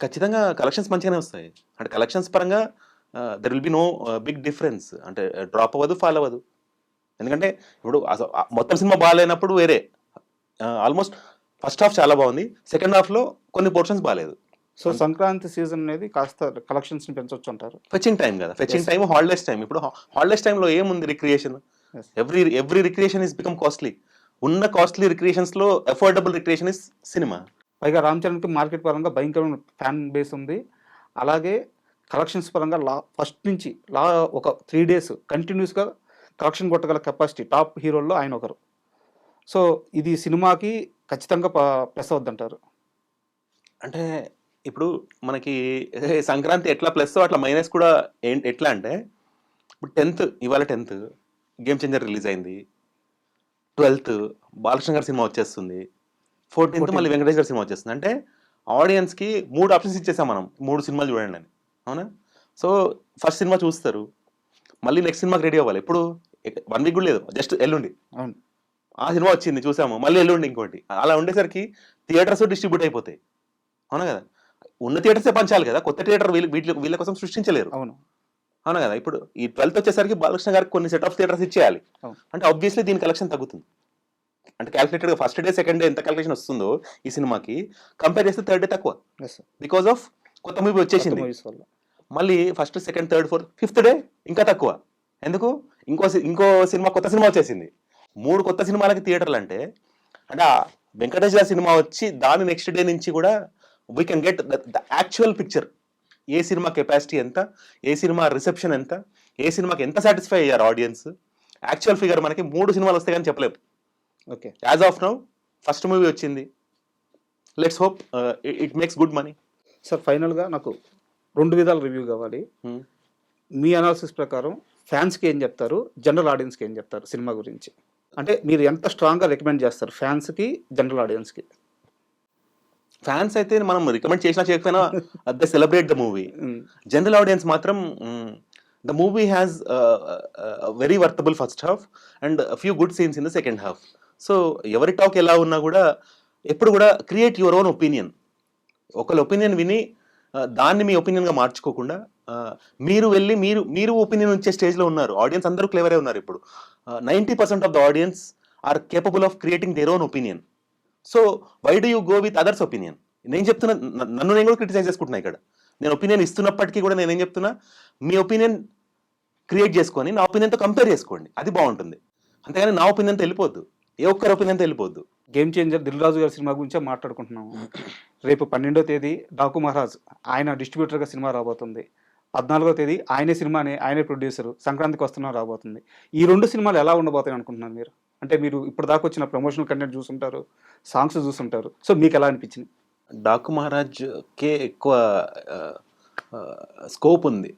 ఖచ్చితంగా కలెక్షన్స్ మంచిగానే వస్తాయి. అంటే కలెక్షన్స్ పరంగా there will be no big difference. అంటే డ్రాప్ అవ్వదు, ఫాల్ అవ్వదు. ఎందుకంటే ఇప్పుడు మొత్తం సినిమా బాగాలేనప్పుడు వేరే. ఆల్మోస్ట్ ఫస్ట్ హాఫ్ చాలా బాగుంది, సెకండ్ హాఫ్లో కొన్ని పోర్షన్స్ బాగాలేదు. సో సంక్రాంతి సీజన్ అనేది కాస్త కలెక్షన్స్ ని పెంచొచ్చు అంటారు. ఫెచింగ్ టైం కదా, ఫెచింగ్ టైం, హాలిడేస్ టైం. ఇప్పుడు హాలిడేస్ టైంలో ఏముంది recreation? Every recreation is become costly. ఉన్న కాస్ట్లీ రిక్రియేషన్స్ లో అఫోర్డబుల్ రిక్రియేషన్ ఇస్ సినిమా. పైగా రామ్ చరణ్కి మార్కెట్ పరంగా భయంకరమైన ఫ్యాన్ బేస్ ఉంది. అలాగే కలెక్షన్స్ పరంగా ఫస్ట్ నుంచి ఒక 3 days కంటిన్యూస్గా కలెక్షన్ కొట్టగల కెపాసిటీ టాప్ హీరోల్లో ఆయన ఒకరు. సో ఇది సినిమాకి ఖచ్చితంగా ప్లస్ అవుద్దంటారు. అంటే ఇప్పుడు మనకి సంక్రాంతి ఎట్లా ప్లస్ అట్లా మైనస్ కూడా ఎట్లా అంటే, ఇప్పుడు 10th ఇవాళ 10th గేమ్ చేంజర్ రిలీజ్ అయింది, 12th బాలకృష్ణ గారి సినిమా వచ్చేస్తుంది, 14th మళ్ళీ వెంకటేష్ గారి సినిమా వచ్చేస్తుంది. అంటే ఆడియన్స్కి 3 ఆప్షన్స్ ఇచ్చేసాం మనం, 3 సినిమాలు చూడండి అని, అవునా? సో ఫస్ట్ సినిమా చూస్తారు, మళ్ళీ నెక్స్ట్ సినిమాకి రెడీ అవ్వాలి. ఇప్పుడు 1 week కూడా లేదు, జస్ట్ ఎల్లుండి అవును ఆ సినిమా వచ్చింది చూసాము, మళ్ళీ ఎల్లుండి ఇంకోటి. అలా ఉండేసరికి థియేటర్స్ డిస్ట్రిబ్యూట్ అయిపోతాయి, అవునా కదా? ఉన్న థియేటర్సే పంచాలి కదా, కొత్త థియేటర్ వీళ్ళ కోసం సృష్టించలేరు, అవును అవునా కదా? ఇప్పుడు ఈ 12th వచ్చేసరికి బాలకృష్ణ గారికి కొన్ని సెట్ ఆఫ్ థియేటర్స్ ఇచ్చేయాలి. అంటే ఆబ్వియస్లీ దీని కలెక్షన్ తగ్గుతుంది. అంటే క్యాల్కులేటెడ్గా ఫస్ట్ డే సెకండ్ డే ఎంత కలెక్షన్ వస్తుందో ఈ సినిమాకి కంపేర్ చేస్తే థర్డ్ డే తక్కువ, బికాస్ ఆఫ్ కొత్త మూవీ వచ్చేసింది. మళ్ళీ first second third fourth fifth day ఇంకా తక్కువ. ఎందుకు? ఇంకో సినిమా, కొత్త సినిమా వచ్చేసింది. 3 కొత్త సినిమాలకి థియేటర్లు అంటే వెంకటేష్ గారి సినిమా వచ్చి దాని నెక్స్ట్ డే నుంచి కూడా we can get the actual picture. A cinema capacity ఎంత, ఏ సినిమా రిసెప్షన్ ఎంత, ఏ సినిమాకి ఎంత సాటిస్ఫై అయ్యారు ఆడియన్స్, యాక్చువల్ ఫిగర్ మనకి 3 సినిమాలు వస్తాయి కానీ చెప్పలేము. Okay, as of now first movie వచ్చింది, let's hope it makes good money. Sir ఫైనల్గా నాకు 2 విధాల రివ్యూ కావాలి. మీ అనాలిసిస్ ప్రకారం ఫ్యాన్స్కి ఏం చెప్తారు, జనరల్ ఆడియన్స్కి ఏం చెప్తారు సినిమా గురించి? అంటే మీరు ఎంత స్ట్రాంగ్గా రికమెండ్ చేస్తారు ఫ్యాన్స్కి, జనరల్ ఆడియన్స్కి? ఫ్యాన్స్ అయితే మనం రికమెండ్ చేసినా చేయకపోయినా they celebrate the movie. General audience మాత్రం the movie has very worthable first half and few good scenes in the second half. So ఎవరి టాక్ ఎలా ఉన్నా కూడా ఎప్పుడు కూడా క్రియేట్ యువర్ ఓన్ ఒపీనియన్. ఒకళ్ళ ఒపీనియన్ విని దాన్ని మీ ఒపీనియన్గా మార్చుకోకుండా మీరు వెళ్ళి మీరు ఒపీనియన్ ఇచ్చే స్టేజ్లో ఉన్నారు. ఆడియన్స్ అందరూ క్లేవరే ఉన్నారు ఇప్పుడు. 90% of the audience are capable of creating their own opinion. So why do you go with others opinion? నేను చెప్తున్నా, నన్ను నేను కూడా క్రిటిసైజ్ చేసుకుంటున్నా ఇక్కడ. నేను ఒపీనియన్ ఇస్తున్నప్పటికీ కూడా నేనేం చెప్తున్నా, మీ ఒపీనియన్ క్రియేట్ చేసుకొని నా ఒపీనియన్తో కంపేర్ చేసుకోండి, అది బాగుంటుంది. అంతేగాని నా ఒపీనియన్తో వెళ్ళిపోద్దు, ఏ ఒక్కరి ఒపీనియన్తో వెళ్ళిపోద్దు. గేమ్ చేంజర్ దిల్ రాజు గారి సినిమా గురించే మాట్లాడుకుంటున్నాము. రేపు 12వ తేదీ డాకు మహారాజ్ ఆయన డిస్ట్రిబ్యూటర్గా సినిమా రాబోతుంది. 14వ తేదీ ఆయనే సినిమాని ఆయనే ప్రొడ్యూసర్ సంక్రాంతికి వస్తున్నా రాబోతుంది. ఈ 2 సినిమాలు ఎలా ఉండబోతాయి అనుకుంటున్నారు మీరు? అంటే మీరు ఇప్పుడు దాకా వచ్చిన ప్రమోషనల్ కంటెంట్ చూసుంటారు, సాంగ్స్ చూసుంటారు. సో మీకు ఎలా అనిపించింది? డాకు మహారాజ్కే ఎక్కువ స్కోప్ ఉంది,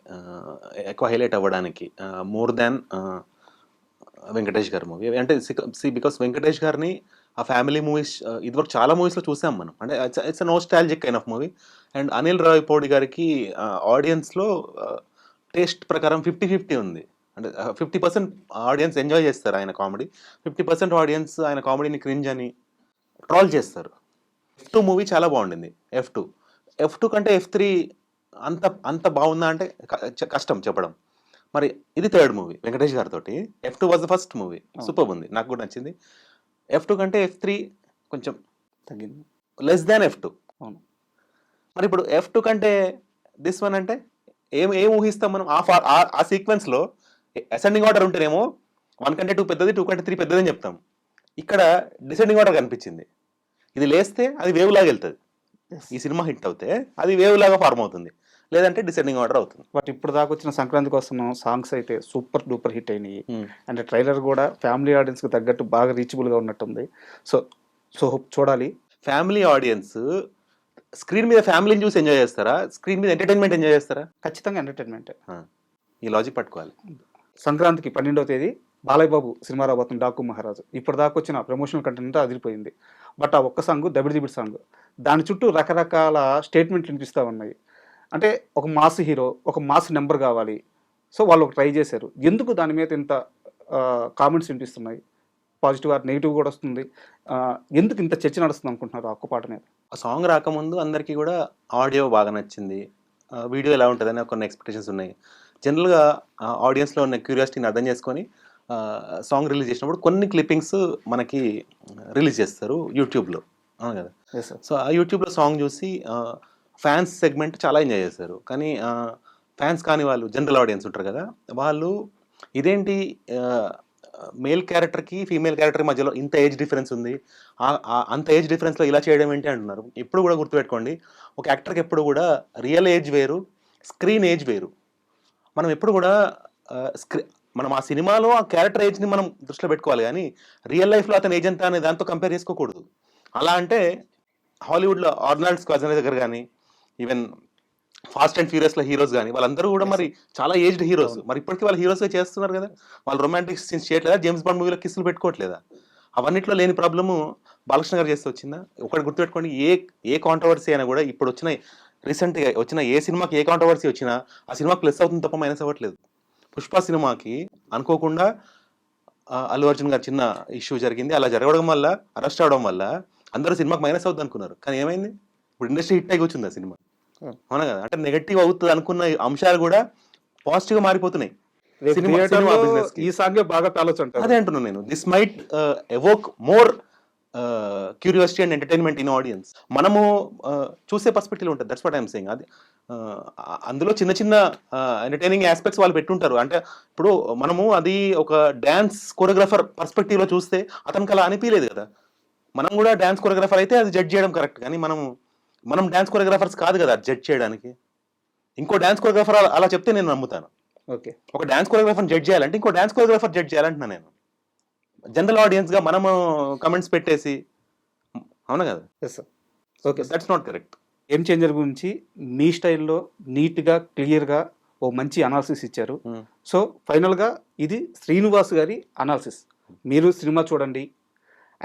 ఎక్కువ హైలైట్ అవ్వడానికి, మోర్ దాన్ వెంకటేష్ గారి మూవీ. అంటే బికాస్ వెంకటేష్ గారిని ఆ ఫ్యామిలీ మూవీస్ ఇదివరకు చాలా మూవీస్లో చూసాం మనం. అంటే it's a nostalgic kind of movie. And Anil Ravipudi గారికి ఆడియన్స్లో టేస్ట్ ప్రకారం 50-50 ఉంది. అంటే 50% ఆడియన్స్ ఎంజాయ్ చేస్తారు ఆయన కామెడీ, 50% ఆడియన్స్ ఆయన కామెడీని క్రింజ్ అని ట్రాల్ చేస్తారు. F2 మూవీ చాలా బాగుండింది. F2 కంటే F3 అంత బాగుందా అంటే కష్టం చెప్పడం. మరి ఇది 3rd మూవీ వెంకటేష్ గారితో. F2 was the first movie, super ఉంది, నాకు కూడా నచ్చింది. F2 కంటే F3 కొంచెం తగ్గింది, లెస్ దాన్ F2. అవును. మరి ఇప్పుడు F2 కంటే దిస్ వన్ అంటే ఏం ఊహిస్తాం మనం? ఆ సీక్వెన్స్లో అసెండింగ్ ఆర్డర్ ఉంటేనేమో 1 కంటే 2 పెద్దది, 2 కంటే 3 పెద్దది అని చెప్తాం. ఇక్కడ డిసెండింగ్ ఆర్డర్ కనిపించింది. ఇది లేస్తే అది వేవ్ లాగా వెళ్తుంది. ఈ సినిమా హిట్ అవుతే అది వేవ్ లాగా ఫార్మ్ అవుతుంది, లేదంటే డిసెండింగ్ ఆర్డర్ అవుతుంది. బట్ ఇప్పుడు దాకా వచ్చిన సంక్రాంతికి వస్తున్నాం సాంగ్స్ అయితే సూపర్ డూపర్ హిట్ అయినాయి. అండ్ ట్రైలర్ కూడా ఫ్యామిలీ ఆడియన్స్కి తగ్గట్టు బాగా రీచబుల్గా ఉన్నట్టుంది. సో చూడాలి. ఫ్యామిలీ ఆడియన్స్ స్క్రీన్ మీద ఫ్యామిలీని చూసి ఎంజాయ్ చేస్తారా, స్క్రీన్ మీద ఎంటర్టైన్మెంట్ ఎంజాయ్ చేస్తారా? ఖచ్చితంగా ఎంటర్టైన్మెంట్. ఈ లాజిక్ పట్టుకోవాలి. సంక్రాంతికి 12వ తేదీ బాలయ్య బాబు సినిమా రాబోతుంది డాకు మహారాజు. ఇప్పుడు దాకా వచ్చిన ప్రమోషనల్ కంటెంట్ అదిరిపోయింది. బట్ ఆ ఒక్క సాంగ్ దబిడి సాంగ్, దాని చుట్టూ రకరకాల స్టేట్మెంట్లు వినిపిస్తూ ఉన్నాయి. అంటే ఒక మాస్ హీరో, ఒక మాస్ నెంబర్ కావాలి. సో వాళ్ళు ఒక ట్రై చేశారు. ఎందుకు దాని మీద ఇంత కామెంట్స్ వినిపిస్తున్నాయి? పాజిటివ్ ఆర్ నెగిటివ్ కూడా వస్తుంది. ఎందుకు ఇంత చర్చ నడుస్తుంది అనుకుంటున్నారు ఆ ఒక్క పాట మీద? ఆ సాంగ్ రాకముందు అందరికీ కూడా ఆడియో బాగా నచ్చింది, వీడియో ఎలా ఉంటుందని కొన్ని ఎక్స్పెక్టేషన్స్ ఉన్నాయి. జనరల్గా ఆడియన్స్లో ఉన్న క్యూరియాసిటీని అర్థం చేసుకొని సాంగ్ రిలీజ్ చేసినప్పుడు కొన్ని క్లిప్పింగ్స్ మనకి రిలీజ్ చేస్తారు యూట్యూబ్లో, అవును కదా? సో ఆ యూట్యూబ్లో సాంగ్ చూసి ఫ్యాన్స్ సెగ్మెంట్ చాలా ఎంజాయ్ చేస్తారు. కానీ ఫ్యాన్స్ కాని వాళ్ళు, జనరల్ ఆడియన్స్ ఉంటారు కదా, వాళ్ళు ఇదేంటి మేల్ క్యారెక్టర్కి ఫీమేల్ క్యారెక్టర్ మధ్యలో ఇంత ఏజ్ డిఫరెన్స్ ఉంది, అంత ఏజ్ డిఫరెన్స్లో ఇలా చేయడం ఏంటి అంటున్నారు. ఎప్పుడు కూడా గుర్తుపెట్టుకోండి, ఒక యాక్టర్కి ఎప్పుడు కూడా రియల్ ఏజ్ వేరు, స్క్రీన్ ఏజ్ వేరు. మనం ఎప్పుడు కూడా మనం ఆ సినిమాలో ఆ క్యారెక్టర్ ఏజ్ని మనం దృష్టిలో పెట్టుకోవాలి, కానీ రియల్ లైఫ్లో అతని ఏజ్ ఎంత అనే దాంతో కంపేర్ చేసుకోకూడదు. అలా అంటే హాలీవుడ్లో ఆర్నాల్డ్ స్క్వార్జెనెగర్ కానీ, ఈవెన్ ఫాస్ట్ అండ్ ఫ్యూరియస్లో హీరోస్ కానీ, వాళ్ళందరూ కూడా మరి చాలా ఏజ్డ్ హీరోస్. మరి ఇప్పటికీ వాళ్ళు హీరోస్గా చేస్తున్నారు కదా, వాళ్ళు రొమాంటిక్ సీన్స్ చేయట్లేదా? జేమ్స్ బాండ్ మూవీలో కిస్సులు పెట్టుకోవట్లేదా? అవన్నిట్లో లేని ప్రాబ్లము బాలకృష్ణ గారు చేస్తే వచ్చిందా? ఒకటి గుర్తుపెట్టుకోండి, ఏ కాంట్రవర్సీ అయినా కూడా ఇప్పుడు వచ్చిన రీసెంట్గా వచ్చిన ఏ సినిమాకి ఏ కాంట్రవర్సీ వచ్చినా ఆ సినిమాకి ప్లస్ అవుతుంది తప్ప మైనస్ అవ్వట్లేదు. పుష్ప సినిమాకి అనుకోకుండా అల్లు అర్జున్ గారు చిన్న ఇష్యూ జరిగింది, అలా జరగడం వల్ల, అరెస్ట్ అవడం వల్ల అందరూ సినిమాకి మైనస్ అవుతుంది అనుకున్నారు. కానీ ఏమైంది? ఇప్పుడు ఇండస్ట్రీ హిట్ అయి వచ్చింది ఆ సినిమా, అవునా కదా? అంటే నెగటివ్ అవుతుంది అనుకున్న అంశాలు కూడా పాజిటివ్గా మారిపోతున్నాయి. ఈ సాంగ్ బాగా ఆలోచన అదే అంటున్నాను నేను. This might evoke more curiosity and entertainment in audience. మనము చూసే పర్స్పెక్టివ్ ఉంటుంది, దట్స్ వాట్ ఐఎమ్ సేయింగ్. అది అందులో చిన్న చిన్న ఎంటర్టైనింగ్ ఆస్పెక్ట్స్ వాళ్ళు పెట్టుంటారు. అంటే ఇప్పుడు మనము అది ఒక డ్యాన్స్ కొరియోగ్రాఫర్ పర్స్పెక్టివ్లో చూస్తే అతనికి అలా అనిపించలేదు కదా. మనం కూడా డ్యాన్స్ కొరియోగ్రాఫర్ అయితే అది జడ్జ్ చేయడం కరెక్ట్, కానీ మనం డ్యాన్స్ కొరియోగ్రాఫర్స్ కాదు కదా జడ్జ్ చేయడానికి. ఇంకో డ్యాన్స్ కొరియోగ్రాఫర్ అలా చెప్తే నేను నమ్ముతాను. ఓకే, ఒక డ్యాన్స్ కొరియోగ్రాఫర్ జడ్జ్ చేయాలంటే ఇంకో డ్యాన్స్ కొరియోగ్రాఫర్ జడ్జ్ చేయాలంటున్నా నేను. జనరల్ ఆడియన్స్గా మనము కమెంట్స్ పెట్టేసి, అవునా కదా? Yes sir. Okay, that's not correct. Game changer గురించి మీ స్టైల్లో నీట్గా క్లియర్గా ఓ మంచి అనాలిసిస్ ఇచ్చారు. సో ఫైనల్గా ఇది శ్రీనివాస్ గారి అనాలిసిస్. మీరు సినిమా చూడండి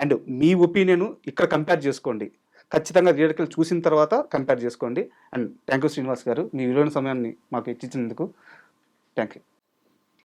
అండ్ మీ ఒపీనియన్ ఇక్కడ కంపేర్ చేసుకోండి. ఖచ్చితంగా థియేటర్కి చూసిన తర్వాత కంపేర్ చేసుకోండి. అండ్ థ్యాంక్ యూ శ్రీనివాస్ గారు, మీ విలువైన సమయాన్ని మాకు ఇచ్చినందుకు. Thank you.